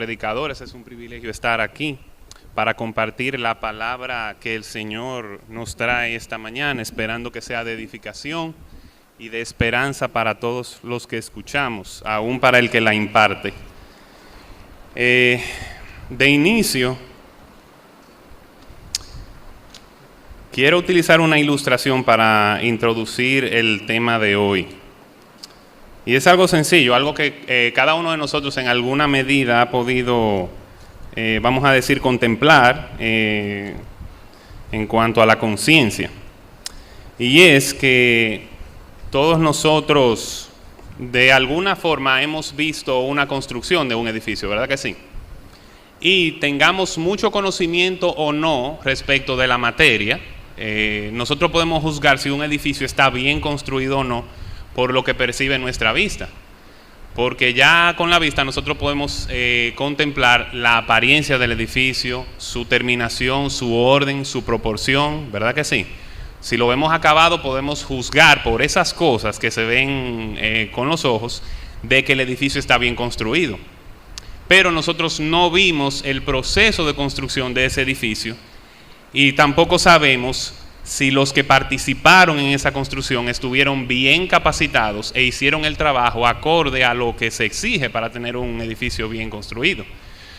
predicadores, es un privilegio estar aquí para compartir la palabra que el Señor nos trae esta mañana, esperando que sea de edificación y de esperanza para todos los que escuchamos, aún para el que la imparte. De inicio, quiero utilizar una ilustración para introducir el tema de hoy. Y es algo sencillo, algo que cada uno de nosotros en alguna medida ha podido, vamos a decir, contemplar en cuanto a la conciencia. Y es que todos nosotros de alguna forma hemos visto una construcción de un edificio, ¿verdad que sí? Y tengamos mucho conocimiento o no respecto de la materia, nosotros podemos juzgar si un edificio está bien construido o no por lo que percibe nuestra vista. Porque ya con la vista nosotros podemos contemplar la apariencia del edificio, su terminación, su orden, su proporción, ¿verdad que sí? Si lo vemos acabado podemos juzgar por esas cosas que se ven con los ojos de que el edificio está bien construido. Pero nosotros no vimos el proceso de construcción de ese edificio y tampoco sabemos si los que participaron en esa construcción estuvieron bien capacitados e hicieron el trabajo acorde a lo que se exige para tener un edificio bien construido.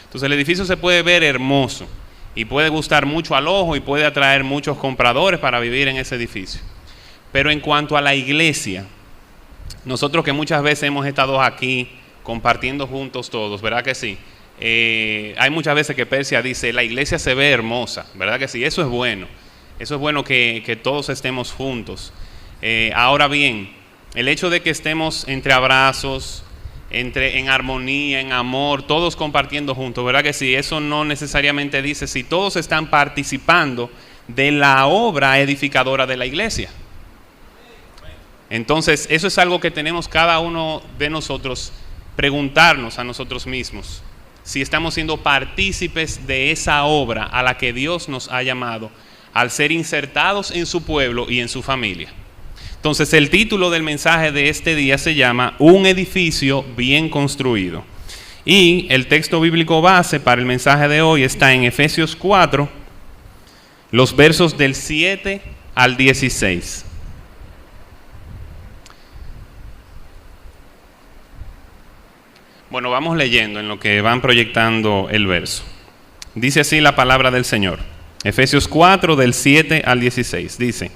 Entonces el edificio se puede ver hermoso y puede gustar mucho al ojo y puede atraer muchos compradores para vivir en ese edificio. Pero en cuanto a la iglesia, nosotros que muchas veces hemos estado aquí compartiendo juntos todos, ¿verdad que sí? Hay muchas veces que Persia dice, la iglesia se ve hermosa, ¿verdad que sí? Eso es bueno. Eso es bueno que todos estemos juntos. Ahora bien, el hecho de que estemos entre abrazos, en armonía, en amor, todos compartiendo juntos, ¿verdad que sí? Eso no necesariamente dice si todos están participando de la obra edificadora de la iglesia. Entonces, eso es algo que tenemos cada uno de nosotros preguntarnos a nosotros mismos. Si estamos siendo partícipes de esa obra a la que Dios nos ha llamado, al ser insertados en su pueblo y en su familia. Entonces el título del mensaje de este día se llama Un edificio bien construido. Y el texto bíblico base para el mensaje de hoy está en Efesios 4, los versos del 7 al 16. Bueno, vamos leyendo en lo que van proyectando el verso. Dice así la palabra del Señor. Efesios 4, del 7 al 16, dice: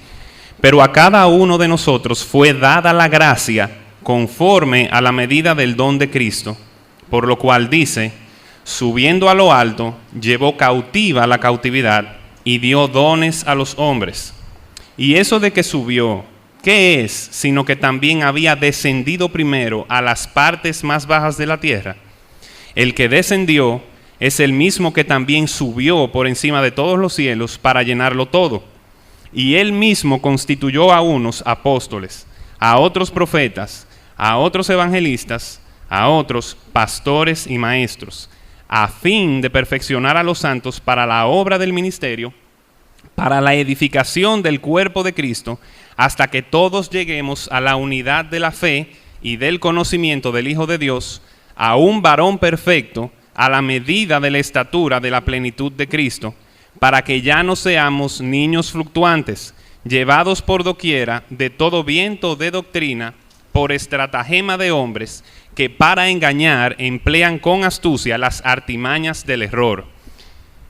Pero a cada uno de nosotros fue dada la gracia conforme a la medida del don de Cristo, por lo cual dice, subiendo a lo alto, llevó cautiva la cautividad y dio dones a los hombres. Y eso de que subió, ¿qué es? Sino que también había descendido primero a las partes más bajas de la tierra. El que descendió es el mismo que también subió por encima de todos los cielos para llenarlo todo. Y él mismo constituyó a unos apóstoles, a otros profetas, a otros evangelistas, a otros pastores y maestros, a fin de perfeccionar a los santos para la obra del ministerio, para la edificación del cuerpo de Cristo, hasta que todos lleguemos a la unidad de la fe y del conocimiento del Hijo de Dios, a un varón perfecto, a la medida de la estatura de la plenitud de Cristo, para que ya no seamos niños fluctuantes, llevados por doquiera de todo viento de doctrina, por estratagema de hombres, que para engañar emplean con astucia las artimañas del error,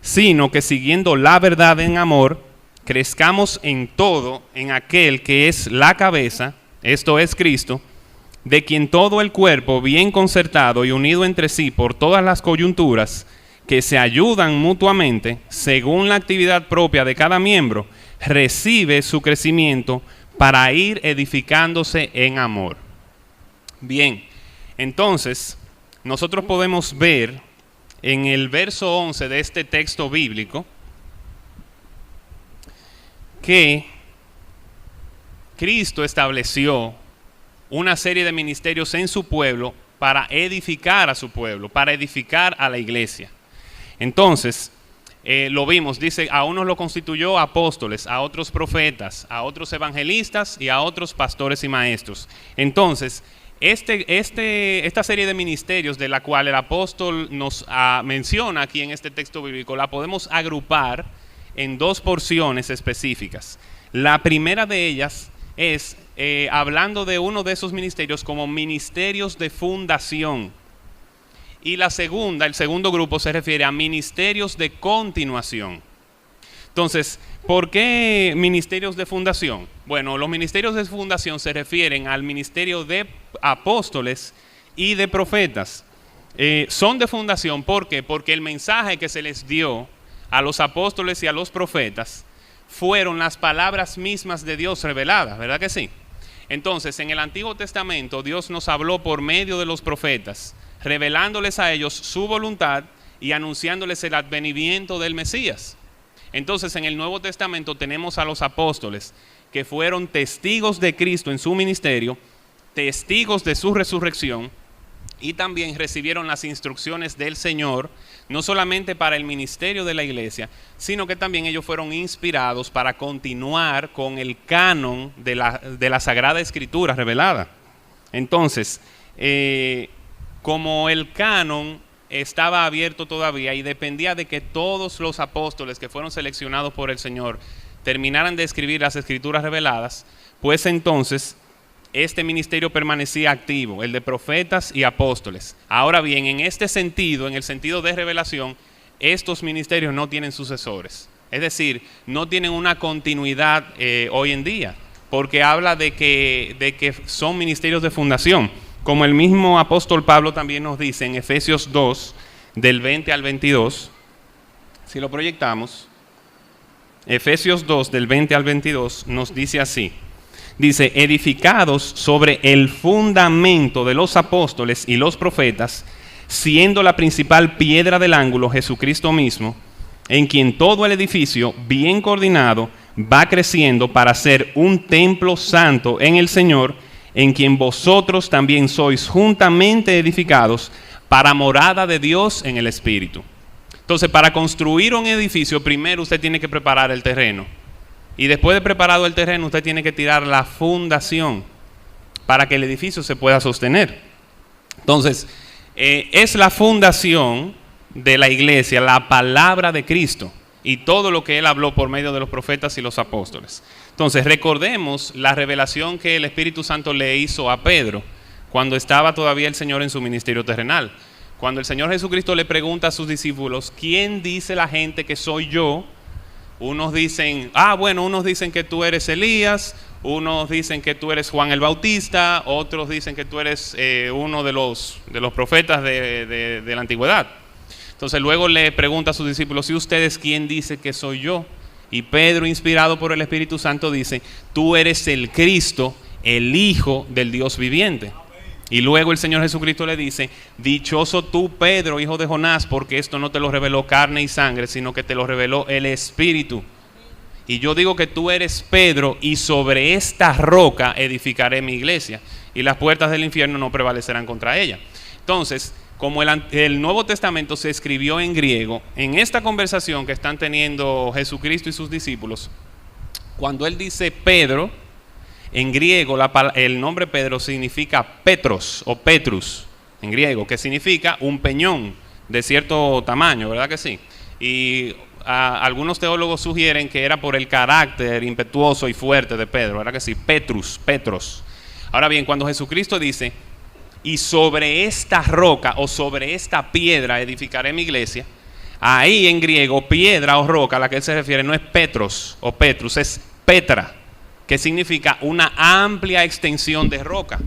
sino que siguiendo la verdad en amor, crezcamos en todo en aquel que es la cabeza, esto es Cristo, de quien todo el cuerpo, bien concertado y unido entre sí por todas las coyunturas, que se ayudan mutuamente, según la actividad propia de cada miembro, recibe su crecimiento para ir edificándose en amor. Bien, entonces, nosotros podemos ver en el verso 11 de este texto bíblico que Cristo estableció una serie de ministerios en su pueblo para edificar a su pueblo, para edificar a la iglesia. Entonces, lo vimos, dice, a unos lo constituyó apóstoles, a otros profetas, a otros evangelistas y a otros pastores y maestros. Entonces, Esta serie de ministerios de la cual el apóstol nos menciona aquí en este texto bíblico, la podemos agrupar en dos porciones específicas. La primera de ellas es hablando de uno de esos ministerios como ministerios de fundación. Y la segunda, el segundo grupo se refiere a ministerios de continuación. Entonces, ¿por qué ministerios de fundación? Bueno, los ministerios de fundación se refieren al ministerio de apóstoles y de profetas. Son de fundación, ¿por qué? Porque el mensaje que se les dio a los apóstoles y a los profetas fueron las palabras mismas de Dios reveladas, ¿verdad que sí? Entonces, en el Antiguo Testamento, Dios nos habló por medio de los profetas, revelándoles a ellos su voluntad y anunciándoles el advenimiento del Mesías. Entonces, en el Nuevo Testamento tenemos a los apóstoles que fueron testigos de Cristo en su ministerio, testigos de su resurrección, y también recibieron las instrucciones del Señor, no solamente para el ministerio de la iglesia, sino que también ellos fueron inspirados para continuar con el canon de la Sagrada Escritura revelada. Entonces, como el canon estaba abierto todavía y dependía de que todos los apóstoles que fueron seleccionados por el Señor terminaran de escribir las Escrituras reveladas, pues entonces este ministerio permanecía activo, el de profetas y apóstoles. Ahora bien, en este sentido, en el sentido de revelación, estos ministerios no tienen sucesores. Es decir, no tienen una continuidad hoy en día, porque habla de que son ministerios de fundación. Como el mismo apóstol Pablo también nos dice en Efesios 2, del 20 al 22, si lo proyectamos, Efesios 2, del 20 al 22, nos dice así. Dice, edificados sobre el fundamento de los apóstoles y los profetas, siendo la principal piedra del ángulo Jesucristo mismo, en quien todo el edificio, bien coordinado, va creciendo para ser un templo santo en el Señor, en quien vosotros también sois juntamente edificados para morada de Dios en el Espíritu. Entonces, para construir un edificio, primero usted tiene que preparar el terreno. Y después de preparado el terreno, usted tiene que tirar la fundación para que el edificio se pueda sostener. Entonces, es la fundación de la iglesia, la palabra de Cristo y todo lo que Él habló por medio de los profetas y los apóstoles. Entonces, recordemos la revelación que el Espíritu Santo le hizo a Pedro cuando estaba todavía el Señor en su ministerio terrenal. Cuando el Señor Jesucristo le pregunta a sus discípulos, ¿quién dice la gente que soy yo? Unos dicen, unos dicen que tú eres Elías, unos dicen que tú eres Juan el Bautista, otros dicen que tú eres uno de los profetas de la antigüedad. Entonces luego le pregunta a sus discípulos, ¿y ustedes quién dice que soy yo? Y Pedro, inspirado por el Espíritu Santo, dice, tú eres el Cristo, el Hijo del Dios viviente. Y luego el Señor Jesucristo le dice, dichoso tú, Pedro, hijo de Jonás, porque esto no te lo reveló carne y sangre, sino que te lo reveló el Espíritu. Y yo digo que tú eres Pedro, y sobre esta roca edificaré mi iglesia, y las puertas del infierno no prevalecerán contra ella. Entonces, como el Nuevo Testamento se escribió en griego, en esta conversación que están teniendo Jesucristo y sus discípulos, cuando Él dice Pedro, en griego el nombre Pedro significa Petros o Petrus, en griego, que significa un peñón de cierto tamaño, ¿verdad que sí? Y algunos teólogos sugieren que era por el carácter impetuoso y fuerte de Pedro, ¿verdad que sí? Petros. Ahora bien, cuando Jesucristo dice, y sobre esta roca o sobre esta piedra edificaré mi iglesia, ahí en griego, piedra o roca a la que Él se refiere no es Petros o Petrus, es Petra, que significa una amplia extensión de roca.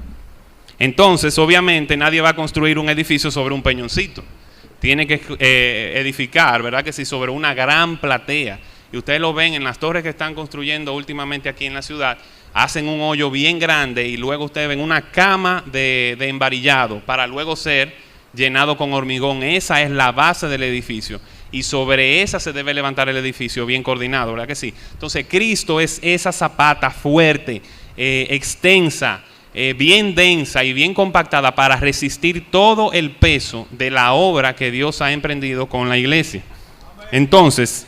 Entonces, obviamente, nadie va a construir un edificio sobre un peñoncito. Tiene que edificar, ¿verdad que sí?, sobre una gran platea. Y ustedes lo ven en las torres que están construyendo últimamente aquí en la ciudad. Hacen un hoyo bien grande y luego ustedes ven una cama de embarillado para luego ser llenado con hormigón. Esa es la base del edificio. Y sobre esa se debe levantar el edificio bien coordinado, ¿verdad que sí? Entonces Cristo es esa zapata fuerte, extensa, bien densa y bien compactada para resistir todo el peso de la obra que Dios ha emprendido con la iglesia. Entonces,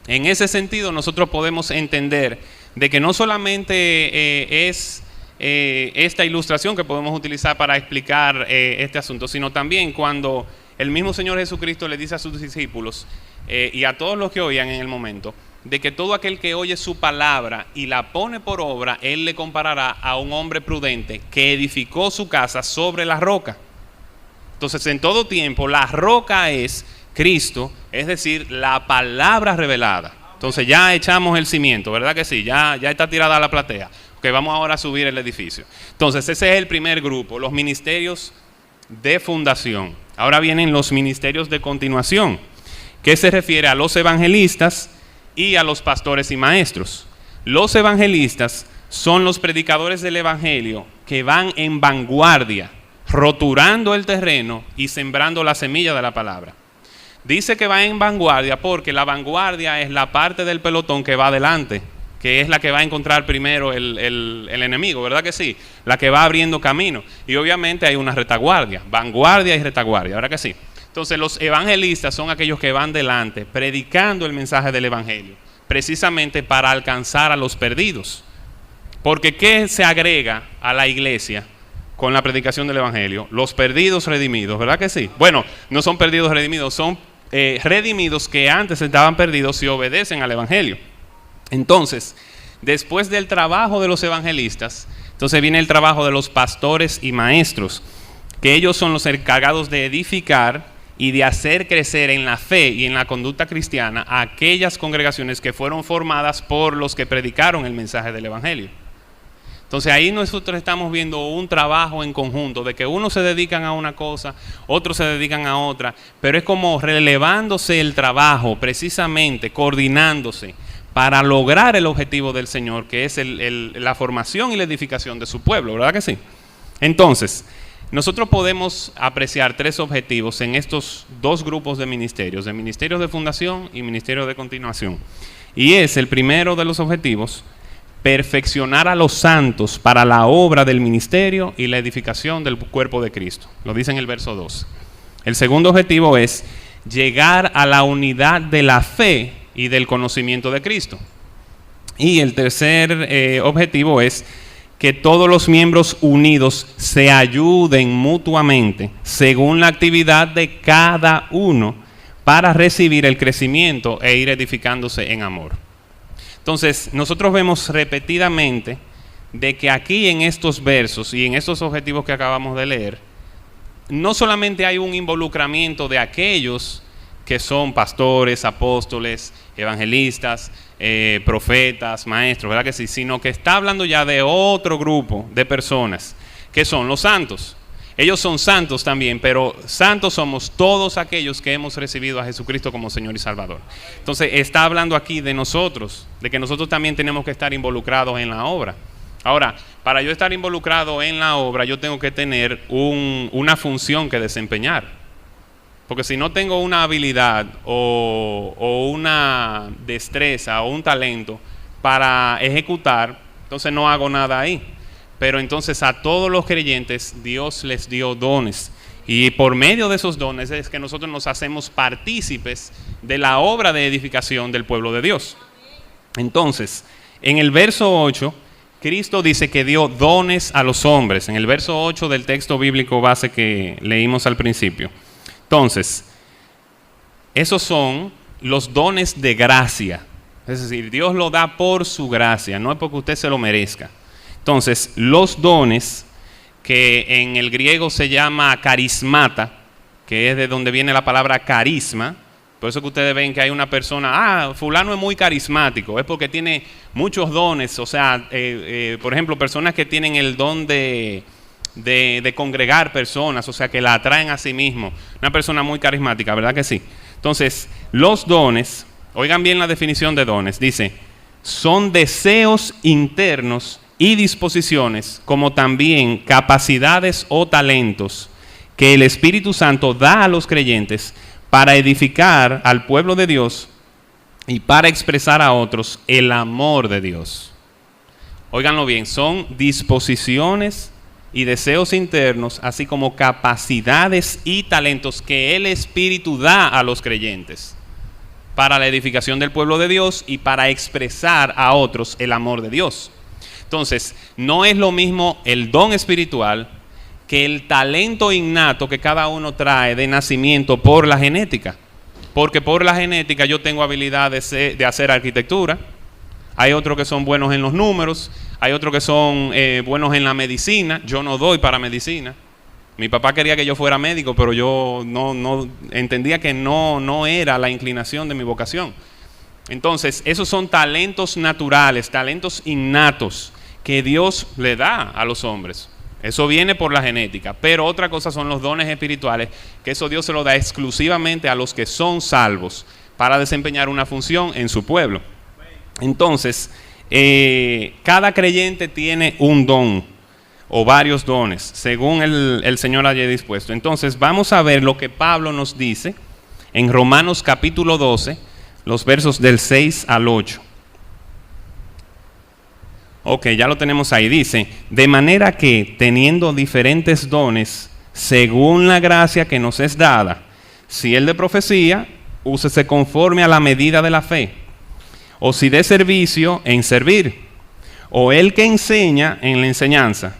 en ese sentido nosotros podemos entender de que no solamente es esta ilustración que podemos utilizar para explicar este asunto, sino también cuando el mismo Señor Jesucristo le dice a sus discípulos y a todos los que oían en el momento, de que todo aquel que oye su palabra y la pone por obra, Él le comparará a un hombre prudente que edificó su casa sobre la roca. Entonces, en todo tiempo, la roca es Cristo, es decir, la palabra revelada. Entonces ya echamos el cimiento, ¿verdad que sí? Ya está tirada la platea. Ok, vamos ahora a subir el edificio. Entonces, ese es el primer grupo, los ministerios de fundación. Ahora vienen los ministerios de continuación, que se refiere a los evangelistas y a los pastores y maestros. Los evangelistas son los predicadores del evangelio que van en vanguardia, roturando el terreno y sembrando la semilla de la palabra. Dice que va en vanguardia porque la vanguardia es la parte del pelotón que va adelante, que es la que va a encontrar primero el enemigo, ¿verdad que sí? La que va abriendo camino. Y obviamente hay una retaguardia, vanguardia y retaguardia, ¿verdad que sí? Entonces los evangelistas son aquellos que van delante, predicando el mensaje del evangelio, precisamente para alcanzar a los perdidos. Porque ¿qué se agrega a la iglesia con la predicación del evangelio? Los perdidos redimidos, ¿verdad que sí? Bueno, no son perdidos redimidos, son redimidos que antes estaban perdidos y obedecen al evangelio. Entonces, después del trabajo de los evangelistas, entonces viene el trabajo de los pastores y maestros, que ellos son los encargados de edificar y de hacer crecer en la fe y en la conducta cristiana a aquellas congregaciones que fueron formadas por los que predicaron el mensaje del evangelio. Entonces ahí nosotros estamos viendo un trabajo en conjunto, de que unos se dedican a una cosa, otros se dedican a otra, pero es como relevándose el trabajo, precisamente coordinándose para lograr el objetivo del Señor, que es la formación y la edificación de su pueblo, ¿verdad que sí? Entonces, nosotros podemos apreciar tres objetivos en estos dos grupos de ministerios de fundación y ministerios de continuación. Y es el primero de los objetivos: perfeccionar a los santos para la obra del ministerio y la edificación del cuerpo de Cristo. Lo dice en el verso 2. El segundo objetivo es llegar a la unidad de la fe y del conocimiento de Cristo. Y el tercer objetivo es que todos los miembros unidos se ayuden mutuamente según la actividad de cada uno para recibir el crecimiento e ir edificándose en amor. Entonces, nosotros vemos repetidamente de que aquí en estos versos y en estos objetivos que acabamos de leer, no solamente hay un involucramiento de aquellos que son pastores, apóstoles, evangelistas, profetas, maestros, ¿verdad que sí? Sino que está hablando ya de otro grupo de personas, que son los santos. Ellos son santos también, pero santos somos todos aquellos que hemos recibido a Jesucristo como Señor y Salvador. Entonces está hablando aquí de nosotros, de que nosotros también tenemos que estar involucrados en la obra. Ahora, para yo estar involucrado en la obra, yo tengo que tener una función que desempeñar. Porque si no tengo una habilidad o una destreza o un talento para ejecutar, entonces no hago nada ahí. Pero entonces a todos los creyentes Dios les dio dones. Y por medio de esos dones es que nosotros nos hacemos partícipes de la obra de edificación del pueblo de Dios. Entonces, en el verso 8, Cristo dice que dio dones a los hombres. En el verso 8 del texto bíblico base que leímos al principio. Entonces, esos son los dones de gracia. Es decir, Dios lo da por su gracia, no es porque usted se lo merezca. Entonces, los dones, que en el griego se llama carismata, que es de donde viene la palabra carisma, por eso que ustedes ven que hay una persona, fulano es muy carismático, es porque tiene muchos dones, o sea, por ejemplo, personas que tienen el don de congregar personas, o sea, que la atraen a sí mismo, una persona muy carismática, ¿verdad que sí? Entonces, los dones, oigan bien la definición de dones, dice, son deseos internos y disposiciones, como también capacidades o talentos que el Espíritu Santo da a los creyentes para edificar al pueblo de Dios y para expresar a otros el amor de Dios. Óiganlo bien, son disposiciones y deseos internos, así como capacidades y talentos que el Espíritu da a los creyentes para la edificación del pueblo de Dios y para expresar a otros el amor de Dios. Entonces, no es lo mismo el don espiritual que el talento innato que cada uno trae de nacimiento por la genética. Porque por la genética yo tengo habilidad de hacer arquitectura, hay otros que son buenos en los números, hay otros que son buenos en la medicina. Yo no doy para medicina. Mi papá quería que yo fuera médico, pero yo no entendía que no era la inclinación de mi vocación. Entonces, esos son talentos naturales, talentos innatos que Dios le da a los hombres. Eso viene por la genética. Pero otra cosa son los dones espirituales, que eso Dios se lo da exclusivamente a los que son salvos para desempeñar una función en su pueblo. Entonces, cada creyente tiene un don o varios dones, según el Señor haya dispuesto. Entonces, vamos a ver lo que Pablo nos dice en Romanos capítulo 12, los versos del 6 al 8. Ok, ya lo tenemos ahí. Dice, de manera que, teniendo diferentes dones, según la gracia que nos es dada, si el de profecía, úsese conforme a la medida de la fe, o si de servicio, en servir, o el que enseña, en la enseñanza,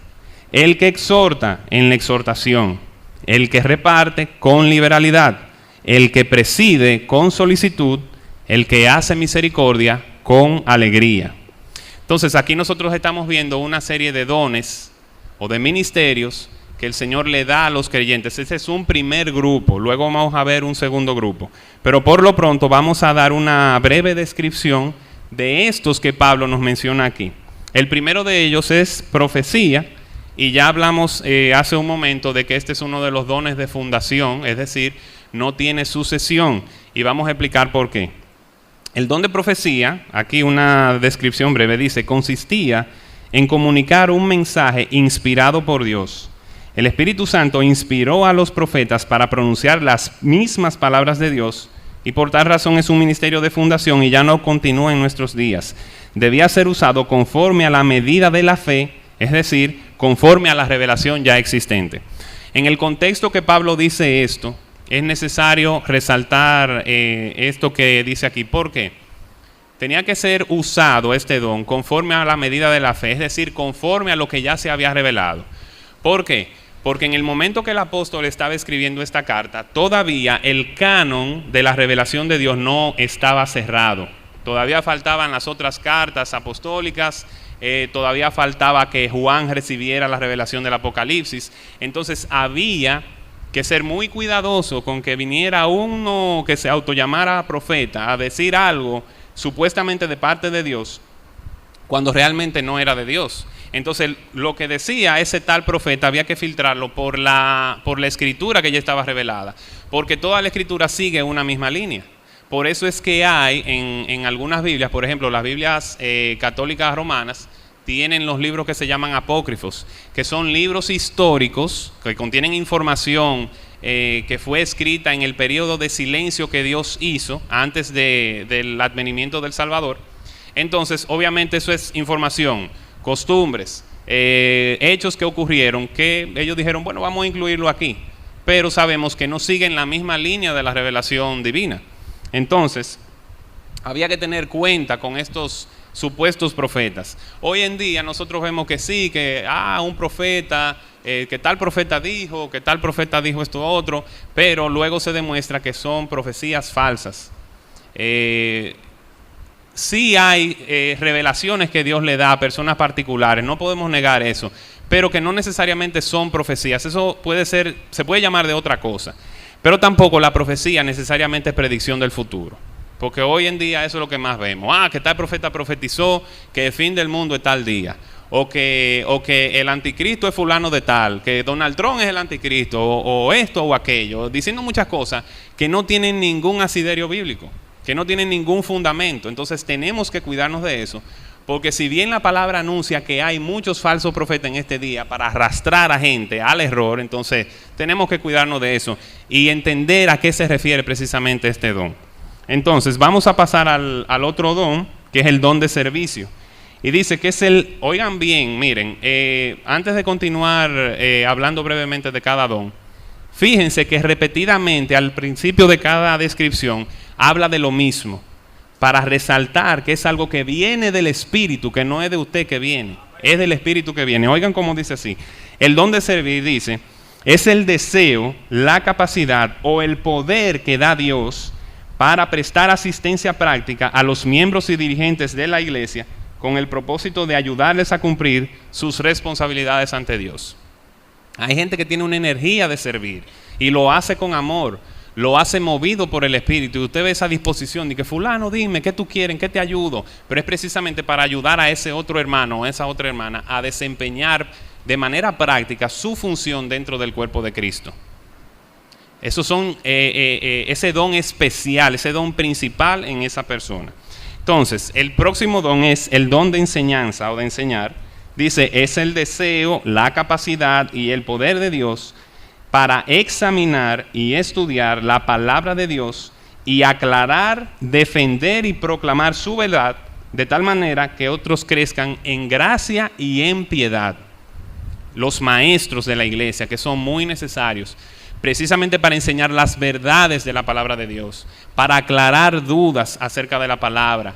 el que exhorta, en la exhortación, el que reparte, con liberalidad, el que preside, con solicitud, el que hace misericordia, con alegría. Entonces aquí nosotros estamos viendo una serie de dones o de ministerios que el Señor le da a los creyentes. Ese es un primer grupo, luego vamos a ver un segundo grupo. Pero por lo pronto vamos a dar una breve descripción de estos que Pablo nos menciona aquí. El primero de ellos es profecía, y ya hablamos hace un momento de que este es uno de los dones de fundación, es decir, no tiene sucesión, y vamos a explicar por qué. El don de profecía, aquí una descripción breve, dice, consistía en comunicar un mensaje inspirado por Dios. El Espíritu Santo inspiró a los profetas para pronunciar las mismas palabras de Dios, y por tal razón es un ministerio de fundación y ya no continúa en nuestros días. Debía ser usado conforme a la medida de la fe, es decir, conforme a la revelación ya existente. En el contexto que Pablo dice esto, es necesario resaltar esto que dice aquí. ¿Por qué? Tenía que ser usado este don conforme a la medida de la fe, es decir, conforme a lo que ya se había revelado. ¿Por qué? Porque en el momento que el apóstol estaba escribiendo esta carta, todavía el canon de la revelación de Dios no estaba cerrado. Todavía faltaban las otras cartas apostólicas, todavía faltaba que Juan recibiera la revelación del Apocalipsis. Entonces había que ser muy cuidadoso con que viniera uno que se autollamara profeta a decir algo supuestamente de parte de Dios, cuando realmente no era de Dios. Entonces lo que decía ese tal profeta había que filtrarlo por la escritura que ya estaba revelada, porque toda la escritura sigue una misma línea. Por eso es que hay en algunas Biblias, por ejemplo las Biblias católicas romanas, tienen los libros que se llaman apócrifos, que son libros históricos que contienen información que fue escrita en el periodo de silencio que Dios hizo antes del advenimiento del Salvador. Entonces, obviamente eso es información, costumbres, hechos que ocurrieron, que ellos dijeron, bueno, vamos a incluirlo aquí, pero sabemos que no siguen la misma línea de la revelación divina. Entonces, había que tener cuenta con estos supuestos profetas. Hoy en día nosotros vemos que sí, que un profeta, que tal profeta dijo esto otro, pero luego se demuestra que son profecías falsas. Sí hay revelaciones que Dios le da a personas particulares, no podemos negar eso, pero que no necesariamente son profecías. Eso se puede llamar de otra cosa, pero tampoco la profecía necesariamente es predicción del futuro. Porque hoy en día eso es lo que más vemos. Que tal profeta profetizó que el fin del mundo es tal día. O que el anticristo es fulano de tal. Que Donald Trump es el anticristo. O esto o aquello. Diciendo muchas cosas que no tienen ningún asiderio bíblico. Que no tienen ningún fundamento. Entonces tenemos que cuidarnos de eso. Porque si bien la palabra anuncia que hay muchos falsos profetas en este día para arrastrar a gente al error, entonces tenemos que cuidarnos de eso. Y entender a qué se refiere precisamente este don. Entonces vamos a pasar al otro don, que es el don de servicio. Y dice que es oigan bien, miren, antes de continuar hablando brevemente de cada don, fíjense que repetidamente al principio de cada descripción habla de lo mismo, para resaltar que es algo que viene del Espíritu, que no es de usted que viene. Es del Espíritu que viene. Oigan cómo dice así. El don de servir, dice, es el deseo, la capacidad o el poder que da Dios para prestar asistencia práctica a los miembros y dirigentes de la iglesia con el propósito de ayudarles a cumplir sus responsabilidades ante Dios. Hay gente que tiene una energía de servir y lo hace con amor, lo hace movido por el Espíritu, y usted ve esa disposición de que fulano, dime, ¿qué tú quieres? ¿Qué te ayudo? Pero es precisamente para ayudar a ese otro hermano o a esa otra hermana a desempeñar de manera práctica su función dentro del cuerpo de Cristo. Esos son ese don especial, ese don principal en esa persona. Entonces, el próximo don es el don de enseñanza o de enseñar. Dice, es el deseo, la capacidad y el poder de Dios para examinar y estudiar la palabra de Dios y aclarar, defender y proclamar su verdad de tal manera que otros crezcan en gracia y en piedad. Los maestros de la iglesia, que son muy necesarios, precisamente para enseñar las verdades de la palabra de Dios, para aclarar dudas acerca de la palabra.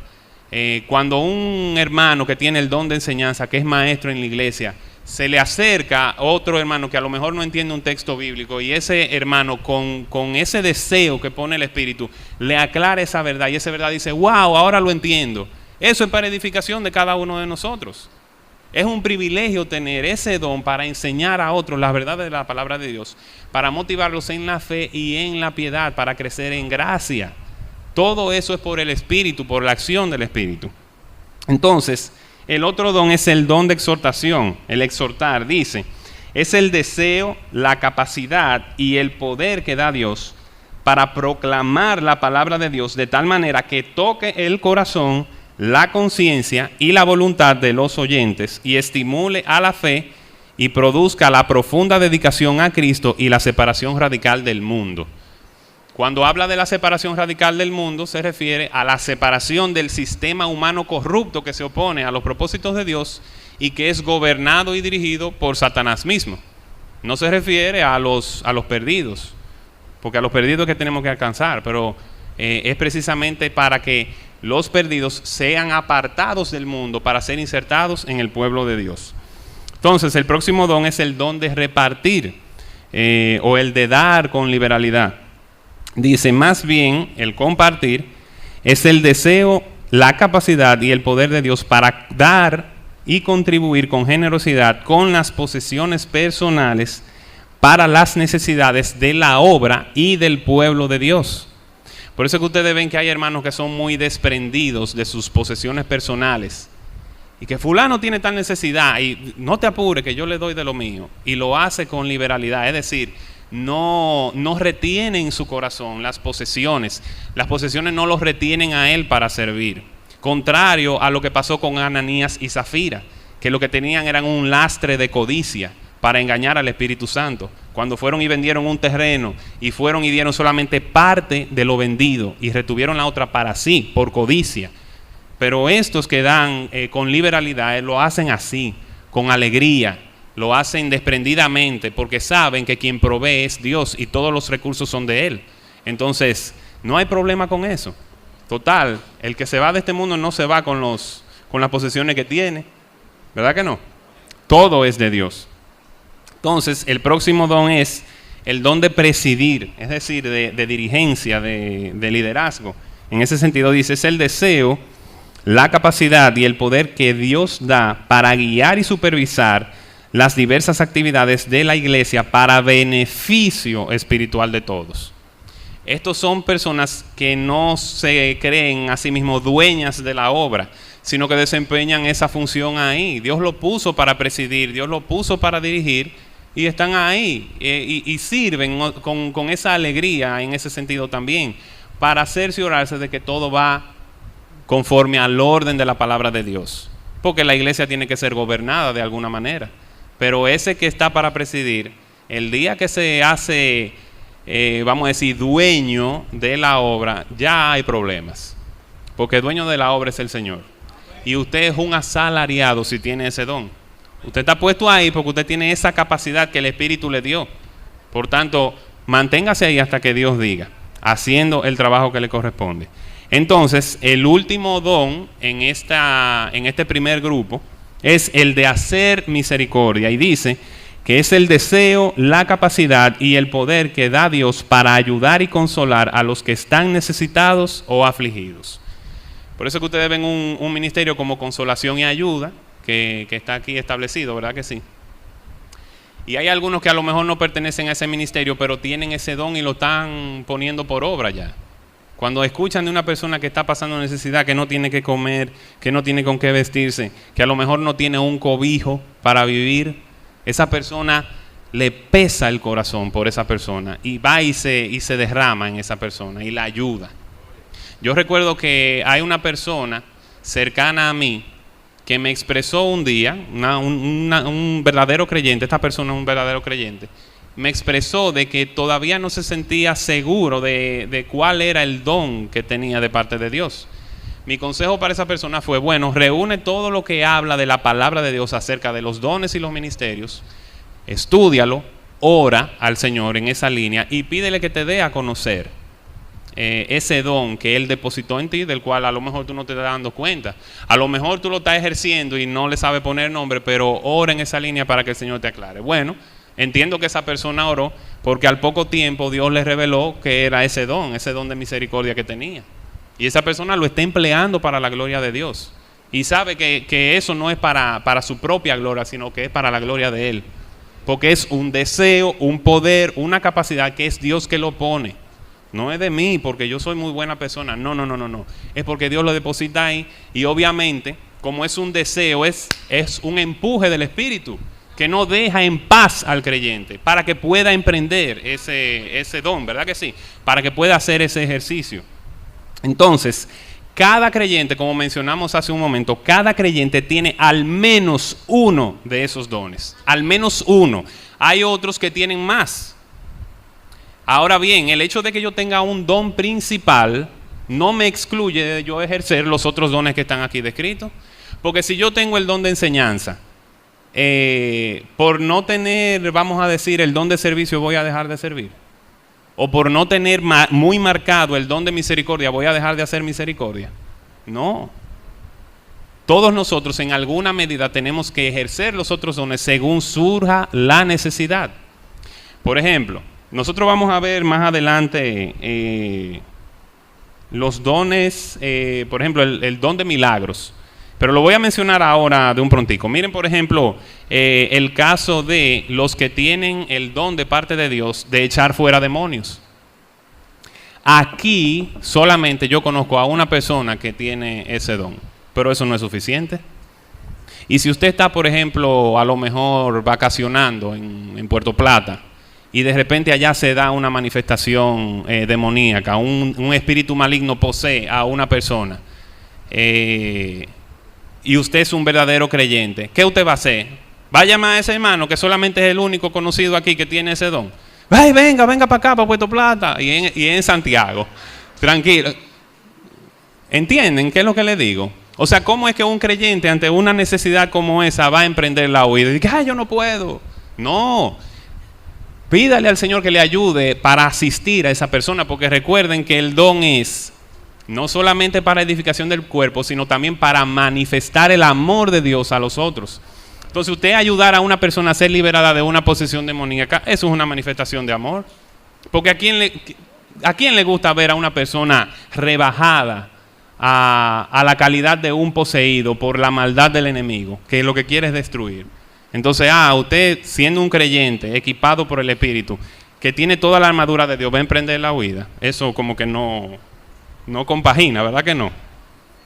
Cuando un hermano que tiene el don de enseñanza, que es maestro en la iglesia, se le acerca a otro hermano que a lo mejor no entiende un texto bíblico, y ese hermano con ese deseo que pone el Espíritu, le aclara esa verdad, y esa verdad dice, wow, ahora lo entiendo. Eso es para edificación de cada uno de nosotros. Es un privilegio tener ese don para enseñar a otros las verdades de la palabra de Dios, para motivarlos en la fe y en la piedad, para crecer en gracia. Todo eso es por el Espíritu, por la acción del Espíritu. Entonces, el otro don es el don de exhortación. El exhortar, dice, es el deseo, la capacidad y el poder que da Dios para proclamar la palabra de Dios de tal manera que toque el corazón, la conciencia y la voluntad de los oyentes y estimule a la fe y produzca la profunda dedicación a Cristo y la separación radical del mundo. Cuando habla de la separación radical del mundo, se refiere a la separación del sistema humano corrupto que se opone a los propósitos de Dios y que es gobernado y dirigido por Satanás mismo. No se refiere a los perdidos, porque a los perdidos es que tenemos que alcanzar, pero es precisamente para que los perdidos sean apartados del mundo para ser insertados en el pueblo de Dios. Entonces, el próximo don es el don de repartir o el de dar con liberalidad. Dice, más bien, el compartir es el deseo, la capacidad y el poder de Dios para dar y contribuir con generosidad con las posesiones personales para las necesidades de la obra y del pueblo de Dios. Por eso es que ustedes ven que hay hermanos que son muy desprendidos de sus posesiones personales y que fulano tiene tal necesidad y no te apures que yo le doy de lo mío, y lo hace con liberalidad, es decir, no retiene en su corazón las posesiones no los retienen a él para servir, contrario a lo que pasó con Ananías y Zafira, que lo que tenían eran un lastre de codicia para engañar al Espíritu Santo. Cuando fueron y vendieron un terreno y fueron y dieron solamente parte de lo vendido y retuvieron la otra para sí, por codicia. Pero estos que dan con liberalidad lo hacen así, con alegría, lo hacen desprendidamente, porque saben que quien provee es Dios y todos los recursos son de Él. Entonces, no hay problema con eso. Total, el que se va de este mundo no se va con las posesiones que tiene, ¿verdad que no? Todo es de Dios. Entonces, el próximo don es el don de presidir, es decir, de dirigencia, de liderazgo. En ese sentido dice, es el deseo, la capacidad y el poder que Dios da para guiar y supervisar las diversas actividades de la iglesia para beneficio espiritual de todos. Estos son personas que no se creen a sí mismos dueñas de la obra, sino que desempeñan esa función ahí. Dios lo puso para presidir, Dios lo puso para dirigir, y están ahí y sirven con esa alegría en ese sentido también, para cerciorarse de que todo va conforme al orden de la palabra de Dios, porque la iglesia tiene que ser gobernada de alguna manera. Pero ese que está para presidir, el día que se hace, vamos a decir, dueño de la obra, ya hay problemas, porque el dueño de la obra es el Señor, y usted es un asalariado si tiene ese don. Usted está puesto ahí porque usted tiene esa capacidad que el Espíritu le dio. Por tanto, manténgase ahí hasta que Dios diga, haciendo el trabajo que le corresponde. Entonces, el último don en este primer grupo es el de hacer misericordia. Y dice que es el deseo, la capacidad y el poder que da Dios para ayudar y consolar a los que están necesitados o afligidos. Por eso que ustedes ven un ministerio como Consolación y Ayuda, que está aquí establecido, ¿verdad que sí? Y hay algunos que a lo mejor no pertenecen a ese ministerio, pero tienen ese don y lo están poniendo por obra ya. Cuando escuchan de una persona que está pasando necesidad, que no tiene que comer, que no tiene con qué vestirse, que a lo mejor no tiene un cobijo para vivir, esa persona le pesa el corazón por esa persona y va y se derrama en esa persona y la ayuda. Yo recuerdo que hay una persona cercana a mí que me expresó un día, un verdadero creyente, esta persona es un verdadero creyente, me expresó de que todavía no se sentía seguro de cuál era el don que tenía de parte de Dios. Mi consejo para esa persona fue, bueno, reúne todo lo que habla de la palabra de Dios acerca de los dones y los ministerios, estúdialo, ora al Señor en esa línea y pídele que te dé a conocer ese don que Él depositó en ti, del cual a lo mejor tú no te estás dando cuenta. A lo mejor tú lo estás ejerciendo y no le sabes poner nombre, pero ora en esa línea para que el Señor te aclare. Bueno, entiendo que esa persona oró porque al poco tiempo Dios le reveló que era ese don de misericordia que tenía. Y esa persona lo está empleando para la gloria de Dios. Y sabe que eso no es para su propia gloria, sino que es para la gloria de Él. Porque es un deseo, un poder, una capacidad que es Dios que lo pone. No es de mí porque yo soy muy buena persona. No. Es porque Dios lo deposita ahí. Y obviamente, como es un deseo, es un empuje del Espíritu que no deja en paz al creyente para que pueda emprender ese don, ¿verdad que sí? Para que pueda hacer ese ejercicio. Entonces, cada creyente, como mencionamos hace un momento, cada creyente tiene al menos uno de esos dones. Al menos uno. Hay otros que tienen más. Ahora bien, el hecho de que yo tenga un don principal no me excluye de yo ejercer los otros dones que están aquí descritos. Porque si yo tengo el don de enseñanza, por no tener, vamos a decir, el don de servicio, voy a dejar de servir. O por no tener muy marcado el don de misericordia, voy a dejar de hacer misericordia. No. Todos nosotros en alguna medida tenemos que ejercer los otros dones según surja la necesidad. Por ejemplo, nosotros vamos a ver más adelante los dones, por ejemplo, el don de milagros. Pero lo voy a mencionar ahora de un prontico. Miren, por ejemplo, el caso de los que tienen el don de parte de Dios de echar fuera demonios. Aquí solamente yo conozco a una persona que tiene ese don, pero eso no es suficiente. Y si usted está, por ejemplo, a lo mejor vacacionando en Puerto Plata y de repente allá se da una manifestación demoníaca, un espíritu maligno posee a una persona, y usted es un verdadero creyente, ¿qué usted va a hacer? Va a llamar a ese hermano que solamente es el único conocido aquí que tiene ese don. Ay, venga para acá, para Puerto Plata, y en Santiago. Tranquilo. ¿Entienden qué es lo que le digo? O sea, ¿cómo es que un creyente ante una necesidad como esa va a emprender la huida? Y dice, ay, yo no puedo. No. Pídale al Señor que le ayude para asistir a esa persona, porque recuerden que el don es no solamente para edificación del cuerpo, sino también para manifestar el amor de Dios a los otros. Entonces, usted ayudar a una persona a ser liberada de una posesión demoníaca, eso es una manifestación de amor. Porque ¿a quién le gusta ver a una persona rebajada a la calidad de un poseído por la maldad del enemigo, que lo que quiere es destruir? Entonces, usted siendo un creyente, equipado por el Espíritu, que tiene toda la armadura de Dios, va a emprender la huida. Eso como que no compagina, ¿verdad que no?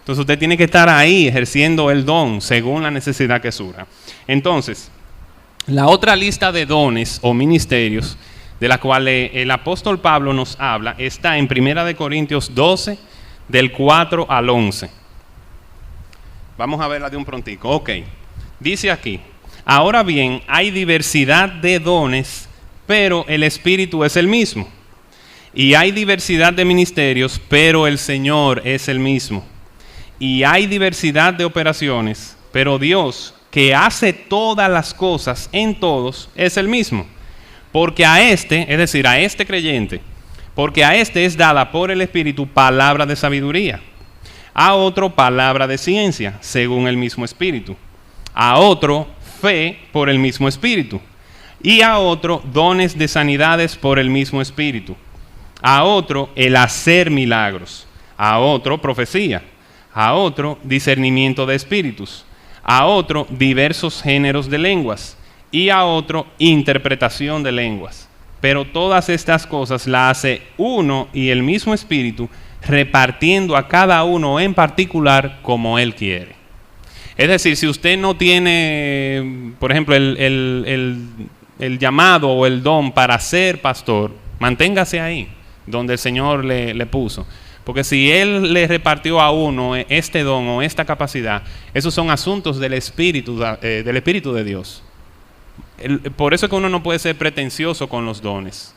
Entonces usted tiene que estar ahí ejerciendo el don según la necesidad que surja. Entonces, la otra lista de dones o ministerios de la cual el apóstol Pablo nos habla está en 1 Corintios 12, del 4 al 11. Vamos a verla de un prontico. Ok, dice aquí, ahora bien, hay diversidad de dones, pero el Espíritu es el mismo. Y hay diversidad de ministerios, pero el Señor es el mismo. Y hay diversidad de operaciones, pero Dios, que hace todas las cosas en todos, es el mismo. Porque a este, es decir, a este creyente, porque a este es dada por el Espíritu palabra de sabiduría, a otro palabra de ciencia, según el mismo Espíritu, a otro fe por el mismo Espíritu, y a otro dones de sanidades por el mismo Espíritu, a otro el hacer milagros, a otro profecía, a otro discernimiento de espíritus, a otro diversos géneros de lenguas, y a otro interpretación de lenguas. Pero todas estas cosas las hace uno y el mismo Espíritu, repartiendo a cada uno en particular como Él quiere. Es decir, si usted no tiene, por ejemplo, el llamado o el don para ser pastor, manténgase ahí, donde el Señor le puso. Porque si Él le repartió a uno este don o esta capacidad, esos son asuntos del Espíritu de Dios. Por eso es que uno no puede ser pretencioso con los dones,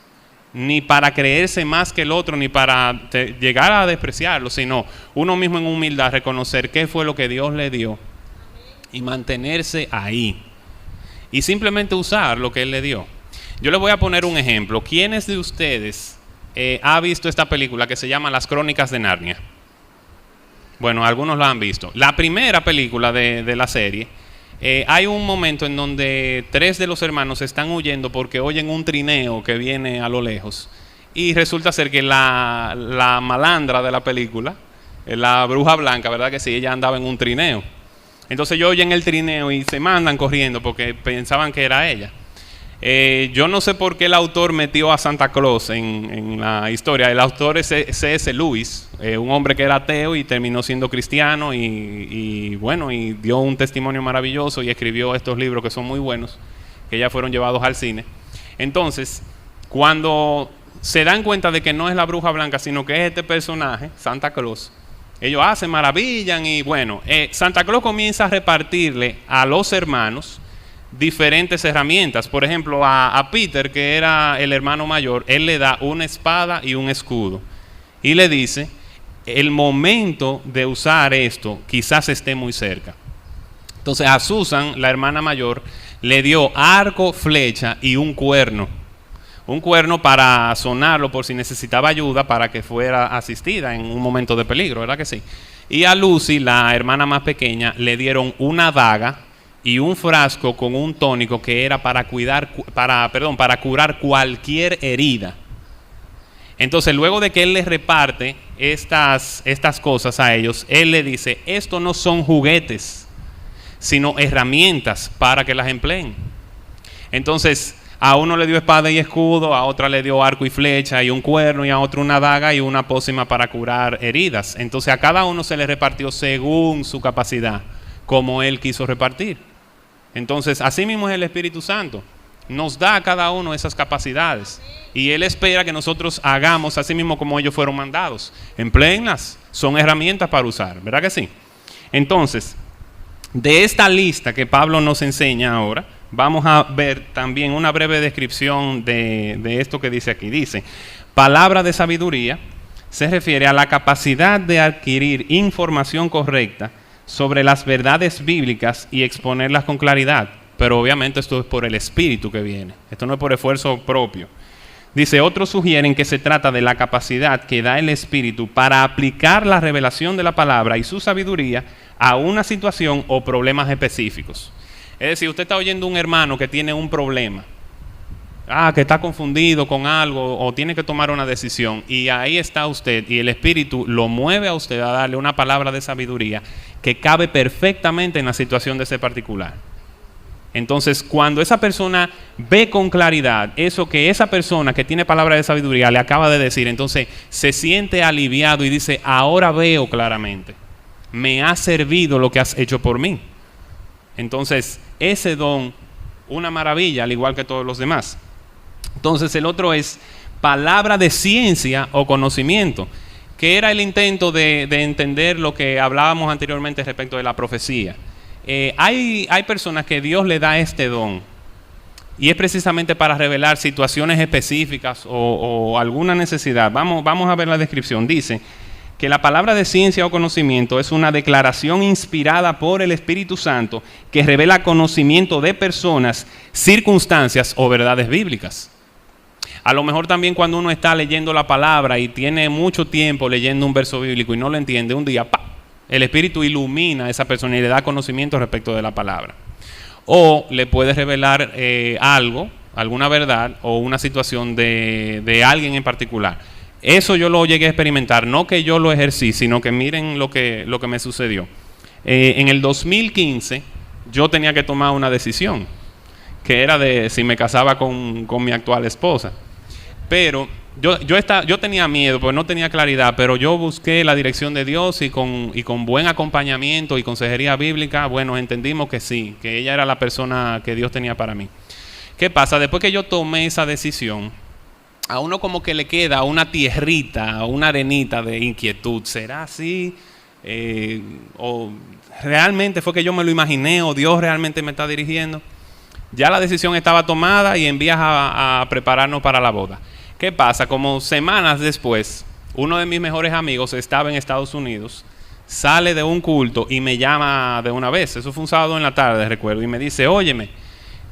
ni para creerse más que el otro, ni para llegar a despreciarlo, sino uno mismo en humildad reconocer qué fue lo que Dios le dio y mantenerse ahí y simplemente usar lo que Él le dio. Yo les voy a poner un ejemplo. ¿Quiénes de ustedes ha visto esta película que se llama Las Crónicas de Narnia? Bueno, algunos la han visto. La primera película de la serie, hay un momento en donde 3 de los hermanos están huyendo porque oyen un trineo que viene a lo lejos, y resulta ser que la malandra de la película, la bruja blanca, ¿verdad que sí? Ella andaba en un trineo. Entonces ellos oyen el trineo y se mandan corriendo porque pensaban que era ella. Yo no sé por qué el autor metió a Santa Claus en la historia. El autor es C.S. Lewis, un hombre que era ateo y terminó siendo cristiano y dio un testimonio maravilloso y escribió estos libros que son muy buenos, que ya fueron llevados al cine. Entonces, cuando se dan cuenta de que no es la bruja blanca, sino que es este personaje, Santa Claus, ellos hacen, maravillan y Santa Claus comienza a repartirle a los hermanos diferentes herramientas. Por ejemplo, a Peter, que era el hermano mayor, él le da una espada y un escudo y le dice: el momento de usar esto quizás esté muy cerca. Entonces a Susan, la hermana mayor, le dio arco, flecha y un cuerno para sonarlo por si necesitaba ayuda para que fuera asistida en un momento de peligro, ¿verdad que sí? Y a Lucy, la hermana más pequeña, le dieron una daga y un frasco con un tónico que era para curar cualquier herida. Entonces, luego de que él les reparte estas cosas a ellos, él le dice: esto no son juguetes, sino herramientas para que las empleen. Entonces, a uno le dio espada y escudo, a otra le dio arco y flecha y un cuerno, y a otro una daga y una pócima para curar heridas. Entonces a cada uno se le repartió según su capacidad, como Él quiso repartir. Entonces, así mismo es el Espíritu Santo. Nos da a cada uno esas capacidades. Y Él espera que nosotros hagamos así mismo como ellos fueron mandados. Empleenlas, son herramientas para usar, ¿verdad que sí? Entonces, de esta lista que Pablo nos enseña ahora, vamos a ver también una breve descripción de esto que dice aquí. Dice: palabra de sabiduría se refiere a la capacidad de adquirir información correcta sobre las verdades bíblicas y exponerlas con claridad. Pero obviamente esto es por el Espíritu que viene. Esto no es por esfuerzo propio. Dice: otros sugieren que se trata de la capacidad que da el Espíritu para aplicar la revelación de la palabra y su sabiduría a una situación o problemas específicos. Es decir, usted está oyendo un hermano que tiene un problema, que está confundido con algo o tiene que tomar una decisión, y ahí está usted y el Espíritu lo mueve a usted a darle una palabra de sabiduría que cabe perfectamente en la situación de ese particular. Entonces, cuando esa persona ve con claridad eso que esa persona que tiene palabra de sabiduría le acaba de decir, entonces se siente aliviado y dice: ahora veo claramente, me ha servido lo que has hecho por mí. Entonces, ese don, una maravilla, al igual que todos los demás. Entonces, el otro es palabra de ciencia o conocimiento, que era el intento de entender lo que hablábamos anteriormente respecto de la profecía. Hay personas que Dios le da este don, y es precisamente para revelar situaciones específicas o alguna necesidad. Vamos a ver la descripción. Dice que la palabra de ciencia o conocimiento es una declaración inspirada por el Espíritu Santo que revela conocimiento de personas, circunstancias o verdades bíblicas. A lo mejor también cuando uno está leyendo la palabra y tiene mucho tiempo leyendo un verso bíblico y no lo entiende, un día el Espíritu ilumina a esa persona y le da conocimiento respecto de la palabra. o le puede revelar algo, alguna verdad o una situación de alguien en particular. Eso yo lo llegué a experimentar, no que yo lo ejercí, sino que miren lo que me sucedió. En el 2015 yo tenía que tomar una decisión, que era de si me casaba con mi actual esposa. Pero yo tenía miedo, porque no tenía claridad, pero yo busqué la dirección de Dios y con buen acompañamiento y consejería bíblica, bueno, entendimos que sí, que ella era la persona que Dios tenía para mí. ¿Qué pasa? Después que yo tomé esa decisión, a uno como que le queda una tierrita, una arenita de inquietud. ¿Será así? ¿O realmente fue que yo me lo imaginé o Dios realmente me está dirigiendo? Ya la decisión estaba tomada y en vías a prepararnos para la boda. ¿Qué pasa? Como semanas después, uno de mis mejores amigos estaba en Estados Unidos, sale de un culto y me llama de una vez. Eso fue un sábado en la tarde, recuerdo, y me dice, óyeme,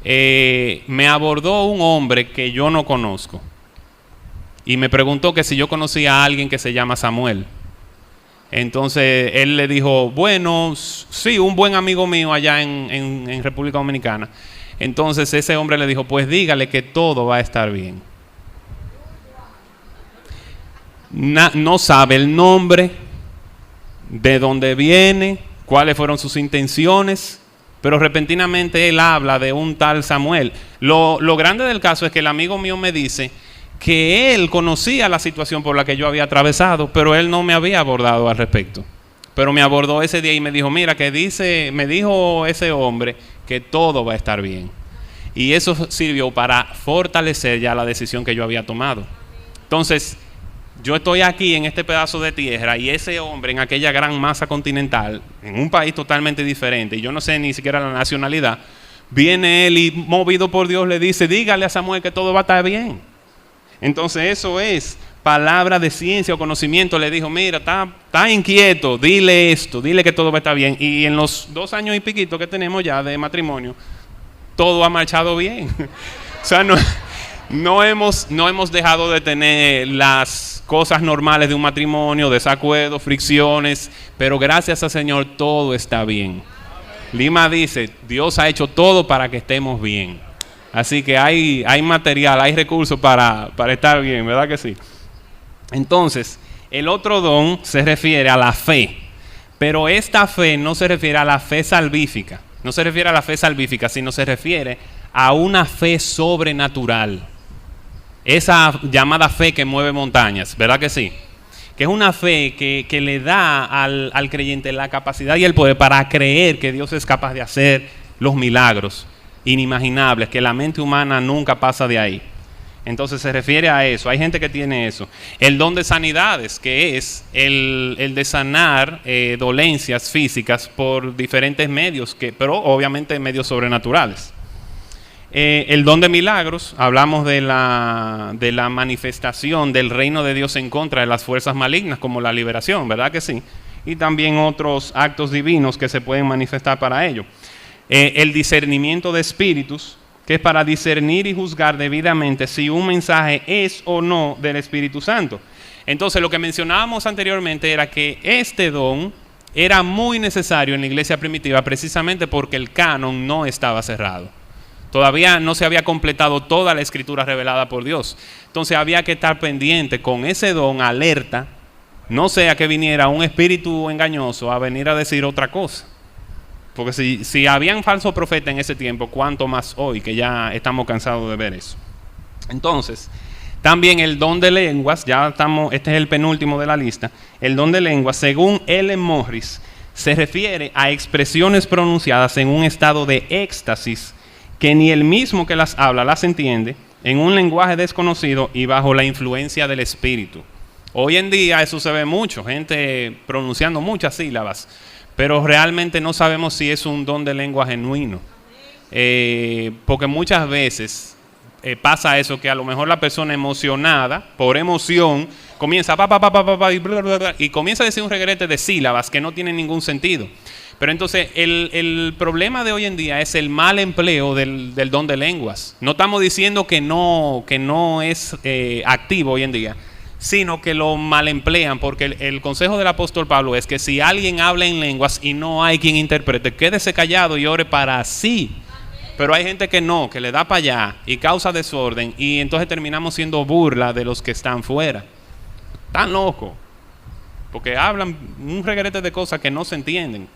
me abordó un hombre que yo no conozco y me preguntó que si yo conocía a alguien que se llama Samuel. Entonces él le dijo, bueno, sí, un buen amigo mío allá en República Dominicana. Entonces ese hombre le dijo, pues dígale que todo va a estar bien. No sabe el nombre, de dónde viene, cuáles fueron sus intenciones, pero repentinamente él habla de un tal Samuel. Lo grande del caso es que el amigo mío me dice que él conocía la situación por la que yo había atravesado, pero él no me había abordado al respecto. Pero me abordó ese día y me dijo, mira, me dijo ese hombre que todo va a estar bien. Y eso sirvió para fortalecer ya la decisión que yo había tomado. Entonces, yo estoy aquí en este pedazo de tierra y ese hombre en aquella gran masa continental, en un país totalmente diferente, y yo no sé ni siquiera la nacionalidad, viene él y movido por Dios le dice, dígale a Samuel que todo va a estar bien. Entonces eso es palabra de ciencia o conocimiento. Le dijo, mira, está inquieto, dile esto, dile que todo va a estar bien. Y en los 2 años y piquito que tenemos ya de matrimonio, todo ha marchado bien. O sea, no hemos dejado de tener las cosas normales de un matrimonio, desacuerdos, fricciones, pero gracias al Señor todo está bien. Lima dice, Dios ha hecho todo para que estemos bien. Así que hay material, hay recursos para estar bien, ¿verdad que sí? Entonces, el otro don se refiere a la fe, pero esta fe no se refiere a la fe salvífica, no se refiere a la fe salvífica, sino se refiere a una fe sobrenatural. Esa llamada fe que mueve montañas, ¿verdad que sí? Que es una fe que le da al creyente la capacidad y el poder para creer que Dios es capaz de hacer los milagros inimaginables, que la mente humana nunca pasa de ahí. Entonces se refiere a eso. Hay gente que tiene eso. El don de sanidades, que es el de sanar dolencias físicas por diferentes medios, pero obviamente medios sobrenaturales. El don de milagros, hablamos de la manifestación del reino de Dios en contra de las fuerzas malignas, como la liberación, ¿verdad que sí? Y también otros actos divinos que se pueden manifestar para ello. El discernimiento de espíritus, que es para discernir y juzgar debidamente si un mensaje es o no del Espíritu Santo. Entonces, lo que mencionábamos anteriormente era que este don era muy necesario en la iglesia primitiva precisamente porque el canon no estaba cerrado. Todavía no se había completado toda la escritura revelada por Dios. Entonces había que estar pendiente con ese don, alerta, no sea que viniera un espíritu engañoso a venir a decir otra cosa. Porque si habían falsos profetas en ese tiempo, ¿cuánto más hoy que ya estamos cansados de ver eso? Entonces, también el don de lenguas, este es el penúltimo de la lista. El don de lenguas, según Ellen Morris, se refiere a expresiones pronunciadas en un estado de éxtasis que ni el mismo que las habla las entiende, en un lenguaje desconocido y bajo la influencia del espíritu. Hoy en día eso se ve mucho, gente pronunciando muchas sílabas, pero realmente no sabemos si es un don de lengua genuino. Porque muchas veces pasa eso, que a lo mejor la persona emocionada, por emoción, comienza y comienza a decir un reguerete de sílabas que no tienen ningún sentido. Pero entonces el problema de hoy en día es el mal empleo del don de lenguas. No estamos diciendo que no es activo hoy en día, sino que lo mal emplean, porque el consejo del apóstol Pablo es que si alguien habla en lenguas y no hay quien interprete, quédese callado y ore para sí Pero hay gente que no, que le da para allá y causa desorden y entonces terminamos siendo burla de los que están fuera. Tan locos, porque hablan un reguerete de cosas que no se entienden.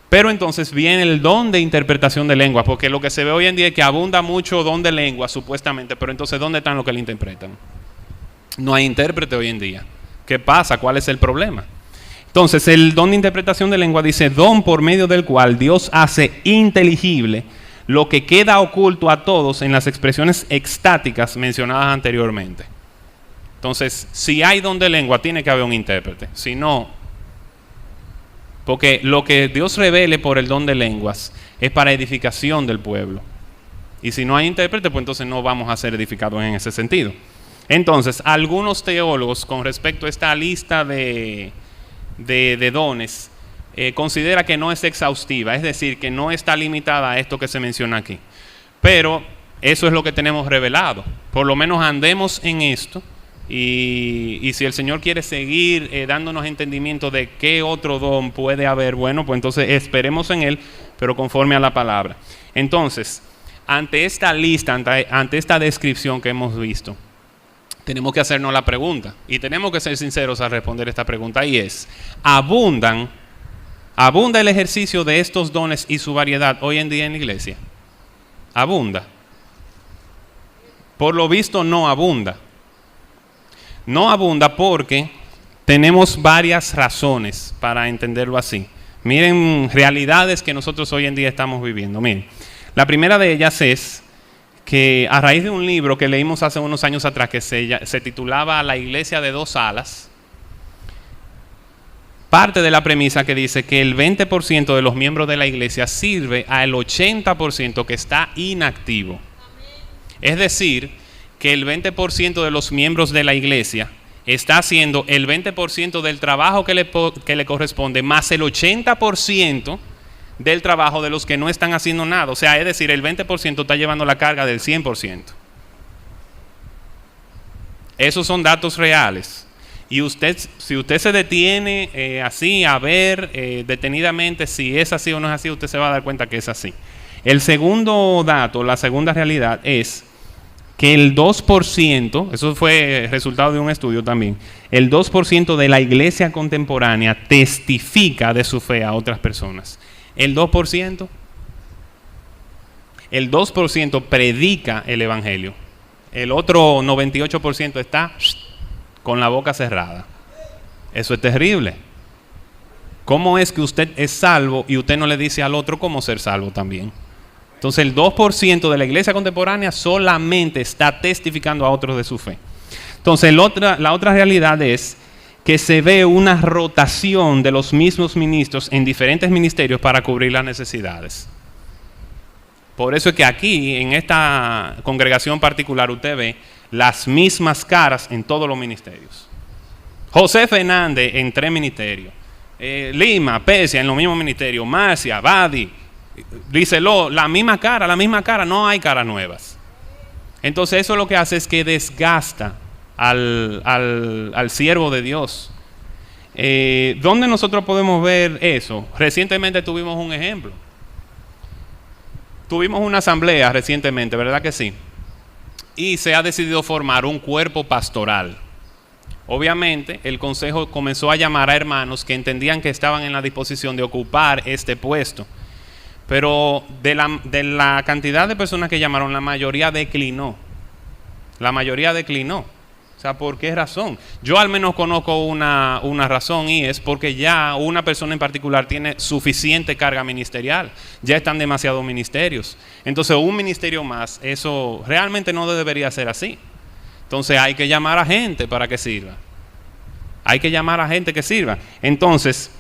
Pero entonces viene el don de interpretación de lenguas, porque lo que se ve hoy en día es que abunda mucho don de lenguas supuestamente, pero entonces ¿dónde están los que le interpretan? No hay intérprete hoy en día. ¿Qué pasa? ¿Cuál es el problema? Entonces el don de interpretación de lengua dice don por medio del cual Dios hace inteligible lo que queda oculto a todos en las expresiones extáticas mencionadas anteriormente. Entonces, si hay don de lengua, tiene que haber un intérprete. Si no, porque lo que Dios revele por el don de lenguas es para edificación del pueblo. Y si no hay intérprete, pues entonces no vamos a ser edificados en ese sentido. Entonces, algunos teólogos con respecto a esta lista de dones, considera que no es exhaustiva, es decir, que no está limitada a esto que se menciona aquí. Pero eso es lo que tenemos revelado. Por lo menos andemos en esto y si el Señor quiere seguir dándonos entendimiento de qué otro don puede haber, bueno, pues entonces esperemos en Él, pero conforme a la palabra. Entonces, ante esta lista, ante esta descripción que hemos visto, tenemos que hacernos la pregunta y tenemos que ser sinceros al responder esta pregunta, y es: ¿abunda el ejercicio de estos dones y su variedad hoy en día en la iglesia? ¿Abunda? Por lo visto no abunda. No abunda porque tenemos varias razones para entenderlo así. Miren, realidades que nosotros hoy en día estamos viviendo. Miren, la primera de ellas es que a raíz de un libro que leímos hace unos años atrás que se titulaba La Iglesia de Dos Alas, parte de la premisa que dice que el 20% de los miembros de la iglesia sirve al 80% que está inactivo. Es decir, que el 20% de los miembros de la iglesia está haciendo el 20% del trabajo que le corresponde, más el 80% del trabajo de los que no están haciendo nada. O sea, es decir, el 20% está llevando la carga del 100%. Esos son datos reales. Y si usted se detiene así a ver detenidamente si es así o no es así, usted se va a dar cuenta que es así. El segundo dato, la segunda realidad es que el 2%, eso fue resultado de un estudio también, el 2% de la iglesia contemporánea testifica de su fe a otras personas. El 2% predica el evangelio. El otro 98% está con la boca cerrada. Eso es terrible. ¿Cómo es que usted es salvo y usted no le dice al otro cómo ser salvo también? Entonces el 2% de la iglesia contemporánea solamente está testificando a otros de su fe. Entonces la otra realidad es que se ve una rotación de los mismos ministros en diferentes ministerios para cubrir las necesidades. Por eso es que aquí, en esta congregación particular, usted ve las mismas caras en todos los ministerios. José Fernández en 3 ministerios. Lima, Pesia en los mismos ministerios. Marcia, Badi, Liceló, la misma cara, no hay caras nuevas. Entonces eso lo que hace es que desgasta al siervo de Dios. ¿Dónde nosotros podemos ver eso? Recientemente tuvimos un ejemplo. Tuvimos una asamblea recientemente, ¿verdad que sí? Y se ha decidido formar un cuerpo pastoral. Obviamente, el consejo comenzó a llamar a hermanos que entendían que estaban en la disposición de ocupar este puesto. Pero de la cantidad de personas que llamaron, la mayoría declinó. O sea, ¿por qué razón? Yo al menos conozco una razón, y es porque ya una persona en particular tiene suficiente carga ministerial. Ya están demasiados ministerios. Entonces, un ministerio más, eso realmente no debería ser así. Entonces, hay que llamar a gente para que sirva. Entonces,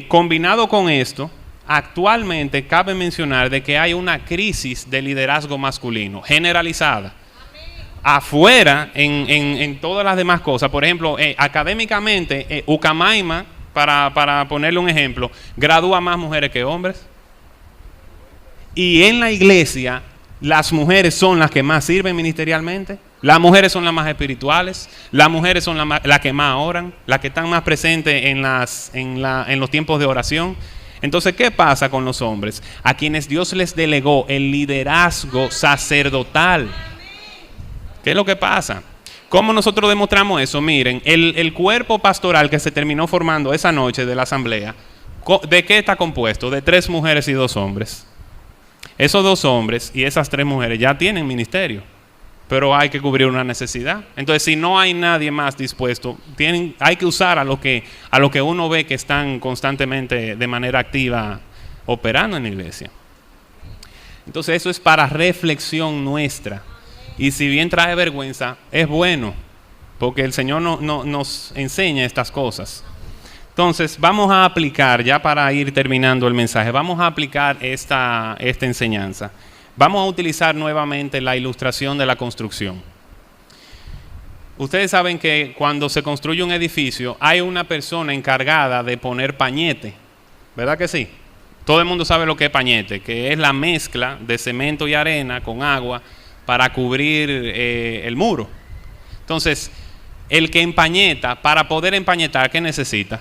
combinado con esto, actualmente cabe mencionar de que hay una crisis de liderazgo masculino generalizada. Afuera, en todas las demás cosas. Por ejemplo, académicamente, Ucamaima, para ponerle un ejemplo, gradúa más mujeres que hombres. Y en la iglesia, las mujeres son las que más sirven ministerialmente. Las mujeres son las más espirituales. Las mujeres son las que más oran, las que están más presentes en los tiempos de oración. Entonces, ¿qué pasa con los hombres? A quienes Dios les delegó el liderazgo sacerdotal. ¿Qué es lo que pasa? ¿Cómo nosotros demostramos eso? Miren, el cuerpo pastoral que se terminó formando esa noche de la asamblea, ¿de qué está compuesto? De 3 mujeres y 2 hombres. Esos 2 hombres y esas 3 mujeres ya tienen ministerio, pero hay que cubrir una necesidad. Entonces, si no hay nadie más dispuesto, hay que usar a lo que uno ve que están constantemente de manera activa operando en la iglesia. Entonces, eso es para reflexión nuestra. Y si bien trae vergüenza, es bueno, porque el Señor nos enseña estas cosas. Entonces, vamos a aplicar, ya para ir terminando el mensaje, vamos a aplicar esta enseñanza. Vamos a utilizar nuevamente la ilustración de la construcción. Ustedes saben que cuando se construye un edificio, hay una persona encargada de poner pañete, ¿verdad que sí? Todo el mundo sabe lo que es pañete, que es la mezcla de cemento y arena con agua para cubrir el muro. Entonces, el que empañeta, para poder empañetar, ¿qué necesita?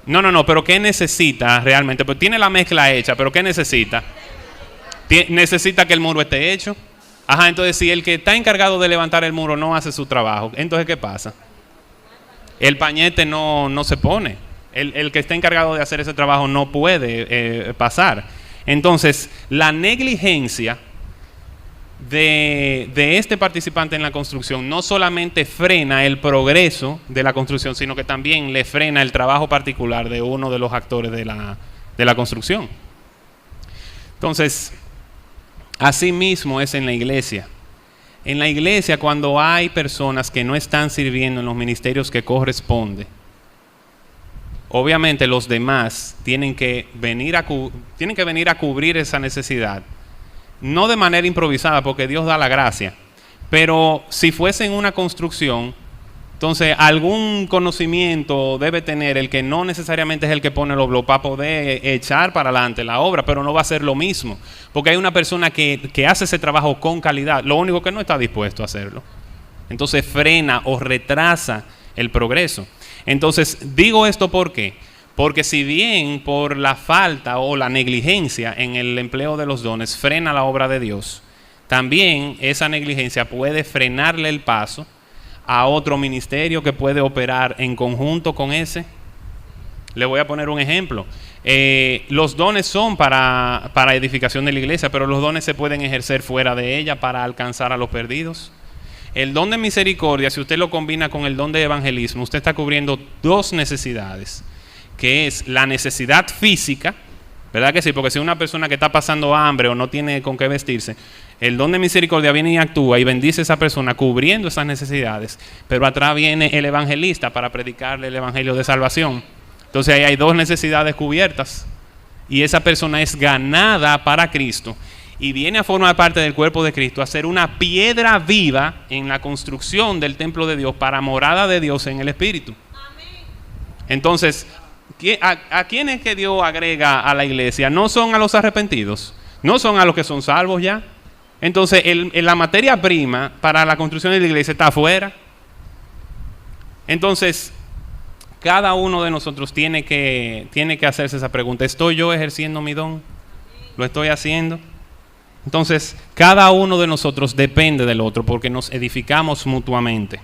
No, pero ¿qué necesita realmente? Pues tiene la mezcla hecha, pero ¿qué necesita? Necesita que el muro esté hecho. Ajá, entonces si el que está encargado de levantar el muro no hace su trabajo, entonces ¿qué pasa? El pañete no se pone. El que está encargado de hacer ese trabajo no puede pasar. Entonces, la negligencia de este participante en la construcción no solamente frena el progreso de la construcción, sino que también le frena el trabajo particular de uno de los actores de la construcción. Entonces, así mismo es en la iglesia. En la iglesia, cuando hay personas que no están sirviendo en los ministerios que corresponde, obviamente los demás tienen que venir a cubrir esa necesidad. No de manera improvisada, porque Dios da la gracia, pero si fuese en una construcción, entonces algún conocimiento debe tener el que no necesariamente es el que pone los bloques para poder echar para adelante la obra, pero no va a ser lo mismo, porque hay una persona que hace ese trabajo con calidad, lo único que no está dispuesto a hacerlo. Entonces frena o retrasa el progreso. Entonces digo esto ¿por qué? Porque si bien por la falta o la negligencia en el empleo de los dones frena la obra de Dios, también esa negligencia puede frenarle el paso a otro ministerio que puede operar en conjunto con ese. Le voy a poner un ejemplo. Los dones son para edificación de la iglesia, pero los dones se pueden ejercer fuera de ella para alcanzar a los perdidos. El don de misericordia, si usted lo combina con el don de evangelismo, usted está cubriendo 2 necesidades, que es la necesidad física, ¿verdad que sí? Porque si una persona que está pasando hambre o no tiene con qué vestirse, el don de misericordia viene y actúa y bendice a esa persona cubriendo esas necesidades, pero atrás viene el evangelista para predicarle el evangelio de salvación. Entonces ahí hay 2 necesidades cubiertas y esa persona es ganada para Cristo y viene a formar parte del cuerpo de Cristo, a ser una piedra viva en la construcción del templo de Dios para morada de Dios en el Espíritu. Entonces, ¿a quién es que Dios agrega a la iglesia? No son a los arrepentidos, no son a los que son salvos ya. Entonces, la materia prima para la construcción de la iglesia está afuera. Entonces, cada uno de nosotros tiene que hacerse esa pregunta. ¿Estoy yo ejerciendo mi don? ¿Lo estoy haciendo? Entonces, cada uno de nosotros depende del otro porque nos edificamos mutuamente.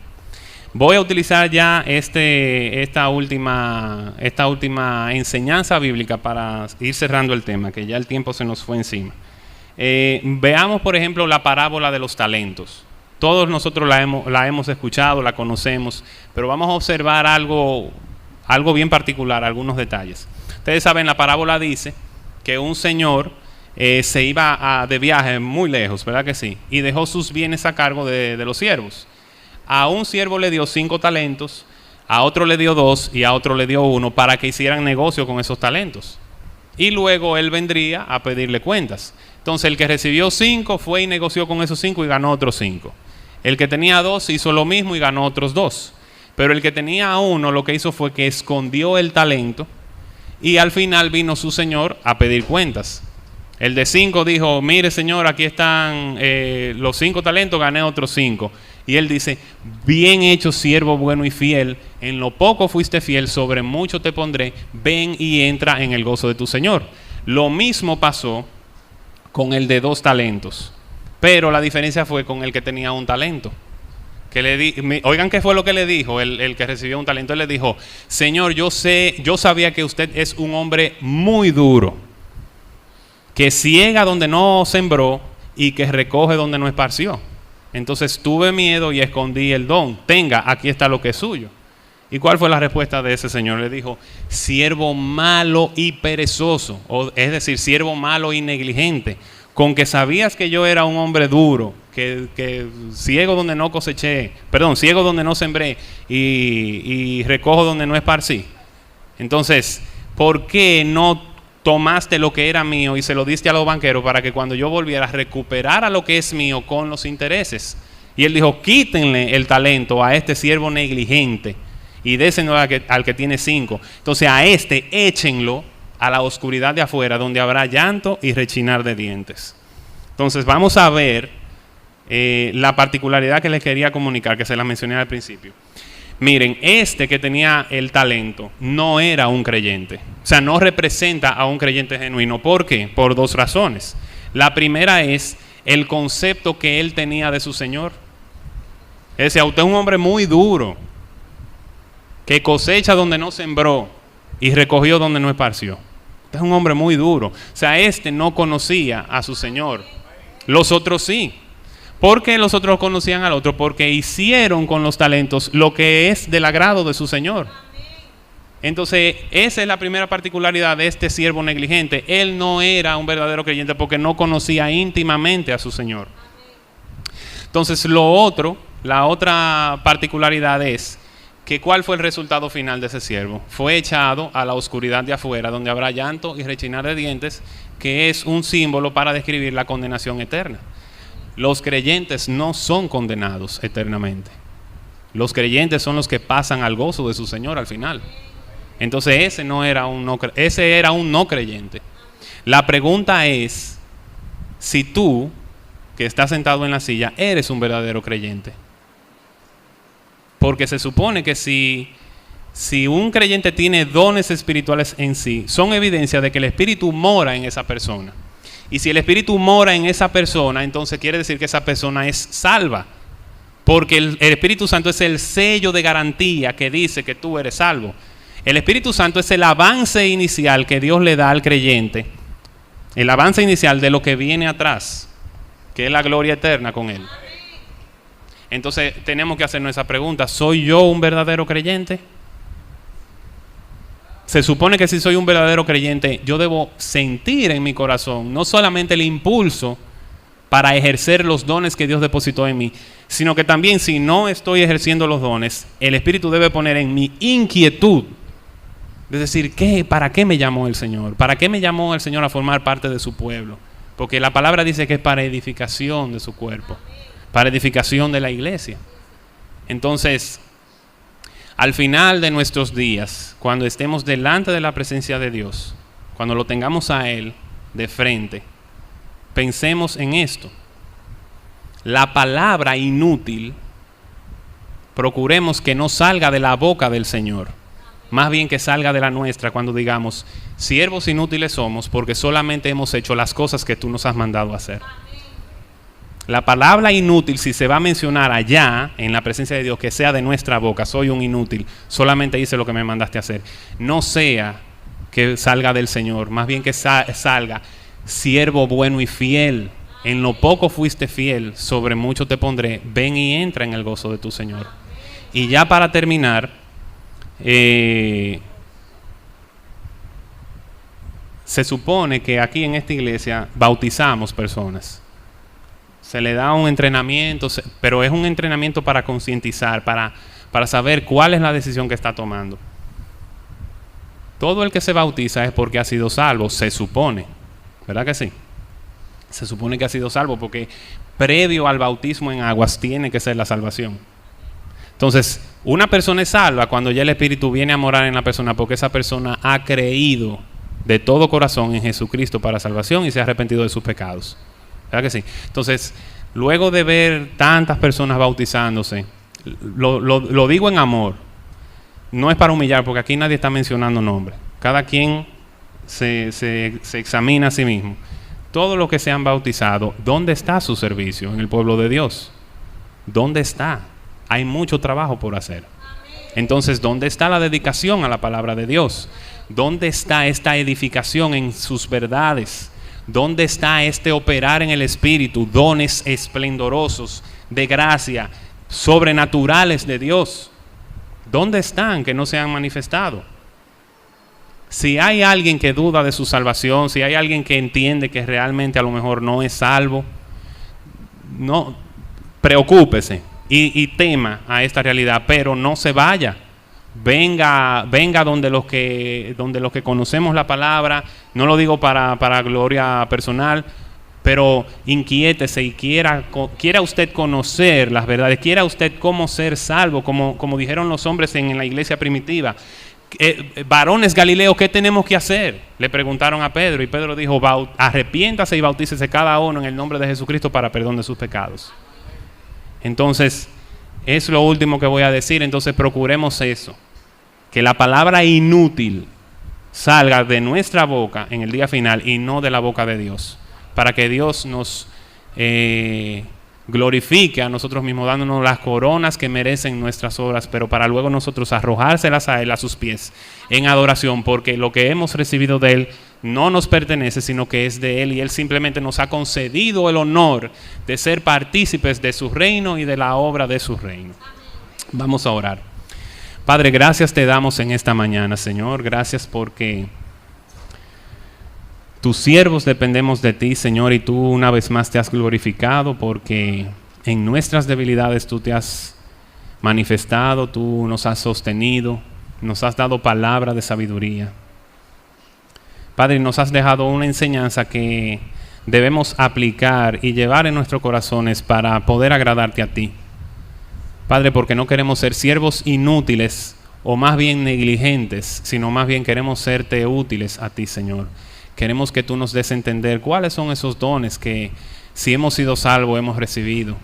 Voy a utilizar ya esta última enseñanza bíblica para ir cerrando el tema, que ya el tiempo se nos fue encima. Veamos, por ejemplo, la parábola de los talentos. Todos nosotros la hemos escuchado, la conocemos, pero vamos a observar algo bien particular, algunos detalles. Ustedes saben, la parábola dice que un señor se iba de viaje muy lejos, ¿verdad que sí? Y dejó sus bienes a cargo de los siervos. A un siervo le dio 5 talentos, a otro le dio 2 y a otro le dio 1 para que hicieran negocio con esos talentos. Y luego él vendría a pedirle cuentas. Entonces el que recibió 5 fue y negoció con esos 5 y ganó otros 5. El que tenía 2 hizo lo mismo y ganó otros 2. Pero el que tenía 1 lo que hizo fue que escondió el talento y al final vino su señor a pedir cuentas. El de 5 dijo: mire señor, aquí están los 5 talentos, gané otros 5. Y él dice, bien hecho, siervo bueno y fiel, en lo poco fuiste fiel, sobre mucho te pondré, ven y entra en el gozo de tu Señor. Lo mismo pasó con el de 2 talentos, pero la diferencia fue con el que tenía 1 talento. Oigan qué fue lo que le dijo el que recibió 1 talento. Él le dijo, Señor, yo sabía que usted es un hombre muy duro, que ciega donde no sembró y que recoge donde no esparció. Entonces tuve miedo y escondí el don. Tenga, aquí está lo que es suyo. ¿Y cuál fue la respuesta de ese señor? Le dijo, siervo malo y perezoso, es decir, siervo malo y negligente, con que sabías que yo era un hombre duro, que ciego donde no coseché, ciego donde no sembré y recojo donde no esparcí. Entonces, ¿por qué no tomaste lo que era mío y se lo diste a los banqueros para que cuando yo volviera recuperara lo que es mío con los intereses? Y él dijo, quítenle el talento a este siervo negligente y déselo al que tiene 5. Entonces a este échenlo a la oscuridad de afuera, donde habrá llanto y rechinar de dientes. Entonces vamos a ver la particularidad que les quería comunicar, que se la mencioné al principio. Miren, este que tenía el talento no era un creyente. O sea, no representa a un creyente genuino. ¿Por qué? Por 2 razones. La primera es el concepto que él tenía de su Señor. Él decía, usted es un hombre muy duro, que cosecha donde no sembró y recogió donde no esparció. Usted es un hombre muy duro. O sea, este no conocía a su Señor. Los otros sí. ¿Por qué los otros conocían al otro? Porque hicieron con los talentos lo que es del agrado de su Señor. Entonces, esa es la primera particularidad de este siervo negligente. Él no era un verdadero creyente porque no conocía íntimamente a su Señor. Entonces, la otra particularidad es que ¿cuál fue el resultado final de ese siervo? Fue echado a la oscuridad de afuera, donde habrá llanto y rechinar de dientes, que es un símbolo para describir la condenación eterna. Los creyentes no son condenados eternamente. Los creyentes son los que pasan al gozo de su Señor al final. Entonces ese era un no creyente. La pregunta es si tú, que estás sentado en la silla, eres un verdadero creyente. Porque se supone que si un creyente tiene dones espirituales en sí, son evidencia de que el Espíritu mora en esa persona. Y si el Espíritu mora en esa persona, entonces quiere decir que esa persona es salva. Porque el Espíritu Santo es el sello de garantía que dice que tú eres salvo. El Espíritu Santo es el avance inicial que Dios le da al creyente. El avance inicial de lo que viene atrás, que es la gloria eterna con Él. Entonces tenemos que hacernos esa pregunta. ¿Soy yo un verdadero creyente? Se supone que si soy un verdadero creyente, yo debo sentir en mi corazón no solamente el impulso para ejercer los dones que Dios depositó en mí, sino que también si no estoy ejerciendo los dones, el Espíritu debe poner en mi inquietud. Es decir, ¿para qué me llamó el Señor? ¿Para qué me llamó el Señor a formar parte de su pueblo? Porque la palabra dice que es para edificación de su cuerpo, para edificación de la iglesia. Entonces, al final de nuestros días, cuando estemos delante de la presencia de Dios, cuando lo tengamos a Él de frente, pensemos en esto. La palabra inútil, procuremos que no salga de la boca del Señor, más bien que salga de la nuestra cuando digamos, siervos inútiles somos porque solamente hemos hecho las cosas que tú nos has mandado a hacer. La palabra inútil, si se va a mencionar allá, en la presencia de Dios, que sea de nuestra boca, soy un inútil, solamente hice lo que me mandaste a hacer. No sea que salga del Señor, más bien que salga, siervo bueno y fiel, en lo poco fuiste fiel, sobre mucho te pondré, ven y entra en el gozo de tu Señor. Y ya para terminar, se supone que aquí en esta iglesia bautizamos personas. Se le da un entrenamiento, pero es un entrenamiento para concientizar, para saber cuál es la decisión que está tomando. Todo el que se bautiza es porque ha sido salvo, se supone, ¿verdad que sí? Se supone que ha sido salvo porque previo al bautismo en aguas tiene que ser la salvación. Entonces, una persona es salva cuando ya el Espíritu viene a morar en la persona porque esa persona ha creído de todo corazón en Jesucristo para salvación y se ha arrepentido de sus pecados. ¿Verdad que sí? Entonces, luego de ver tantas personas bautizándose, lo digo en amor, no es para humillar, porque aquí nadie está mencionando nombres. Cada quien se examina a sí mismo. Todos los que se han bautizado, ¿dónde está su servicio en el pueblo de Dios? ¿Dónde está? Hay mucho trabajo por hacer. Entonces, ¿dónde está la dedicación a la palabra de Dios? ¿Dónde está esta edificación en sus verdades? ¿Dónde está este operar en el Espíritu, dones esplendorosos de gracia, sobrenaturales de Dios? ¿Dónde están que no se han manifestado? Si hay alguien que duda de su salvación, si hay alguien que entiende que realmente a lo mejor no es salvo, no, preocúpese y tema a esta realidad, pero no se vaya. Venga donde los que conocemos la palabra. No lo digo para gloria personal, pero inquiétese y quiera usted conocer las verdades, quiera usted cómo ser salvo, como dijeron los hombres en la iglesia primitiva. Varones Galileos, ¿qué tenemos que hacer? Le preguntaron a Pedro, y Pedro dijo: arrepiéntase y bautícese cada uno en el nombre de Jesucristo para perdón de sus pecados. Entonces, es lo último que voy a decir. Entonces, procuremos eso, que la palabra inútil salga de nuestra boca en el día final y no de la boca de Dios, para que Dios nos glorifique a nosotros mismos, dándonos las coronas que merecen nuestras obras, pero para luego nosotros arrojárselas a Él, a sus pies, en adoración, porque lo que hemos recibido de Él no nos pertenece, sino que es de Él, y Él simplemente nos ha concedido el honor de ser partícipes de su reino y de la obra de su reino. Vamos a orar. Padre, gracias te damos en esta mañana, Señor. Gracias porque tus siervos dependemos de ti, Señor, y tú una vez más te has glorificado, porque en nuestras debilidades tú te has manifestado, tú nos has sostenido, nos has dado palabra de sabiduría. Padre, nos has dejado una enseñanza que debemos aplicar y llevar en nuestros corazones para poder agradarte a ti. Padre, porque no queremos ser siervos inútiles o más bien negligentes, sino más bien queremos serte útiles a ti, Señor. Queremos que tú nos des a entender cuáles son esos dones que, si hemos sido salvos, hemos recibido.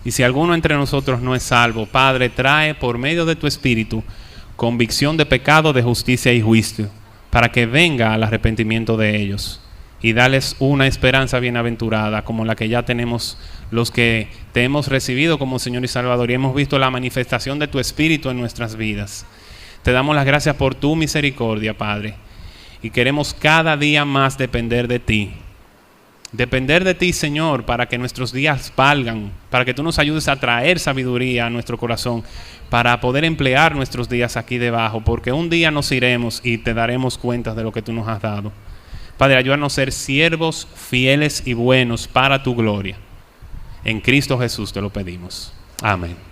Y si alguno entre nosotros no es salvo, Padre, trae por medio de tu Espíritu convicción de pecado, de justicia y juicio, para que venga al arrepentimiento de ellos y dales una esperanza bienaventurada como la que ya tenemos los que te hemos recibido como Señor y Salvador y hemos visto la manifestación de tu Espíritu en nuestras vidas. Te damos las gracias por tu misericordia, Padre, y queremos cada día más depender de ti. Depender de ti, Señor, para que nuestros días valgan, para que tú nos ayudes a traer sabiduría a nuestro corazón, para poder emplear nuestros días aquí debajo, porque un día nos iremos y te daremos cuenta de lo que tú nos has dado. Padre, ayúdanos a ser siervos fieles y buenos para tu gloria. En Cristo Jesús te lo pedimos. Amén.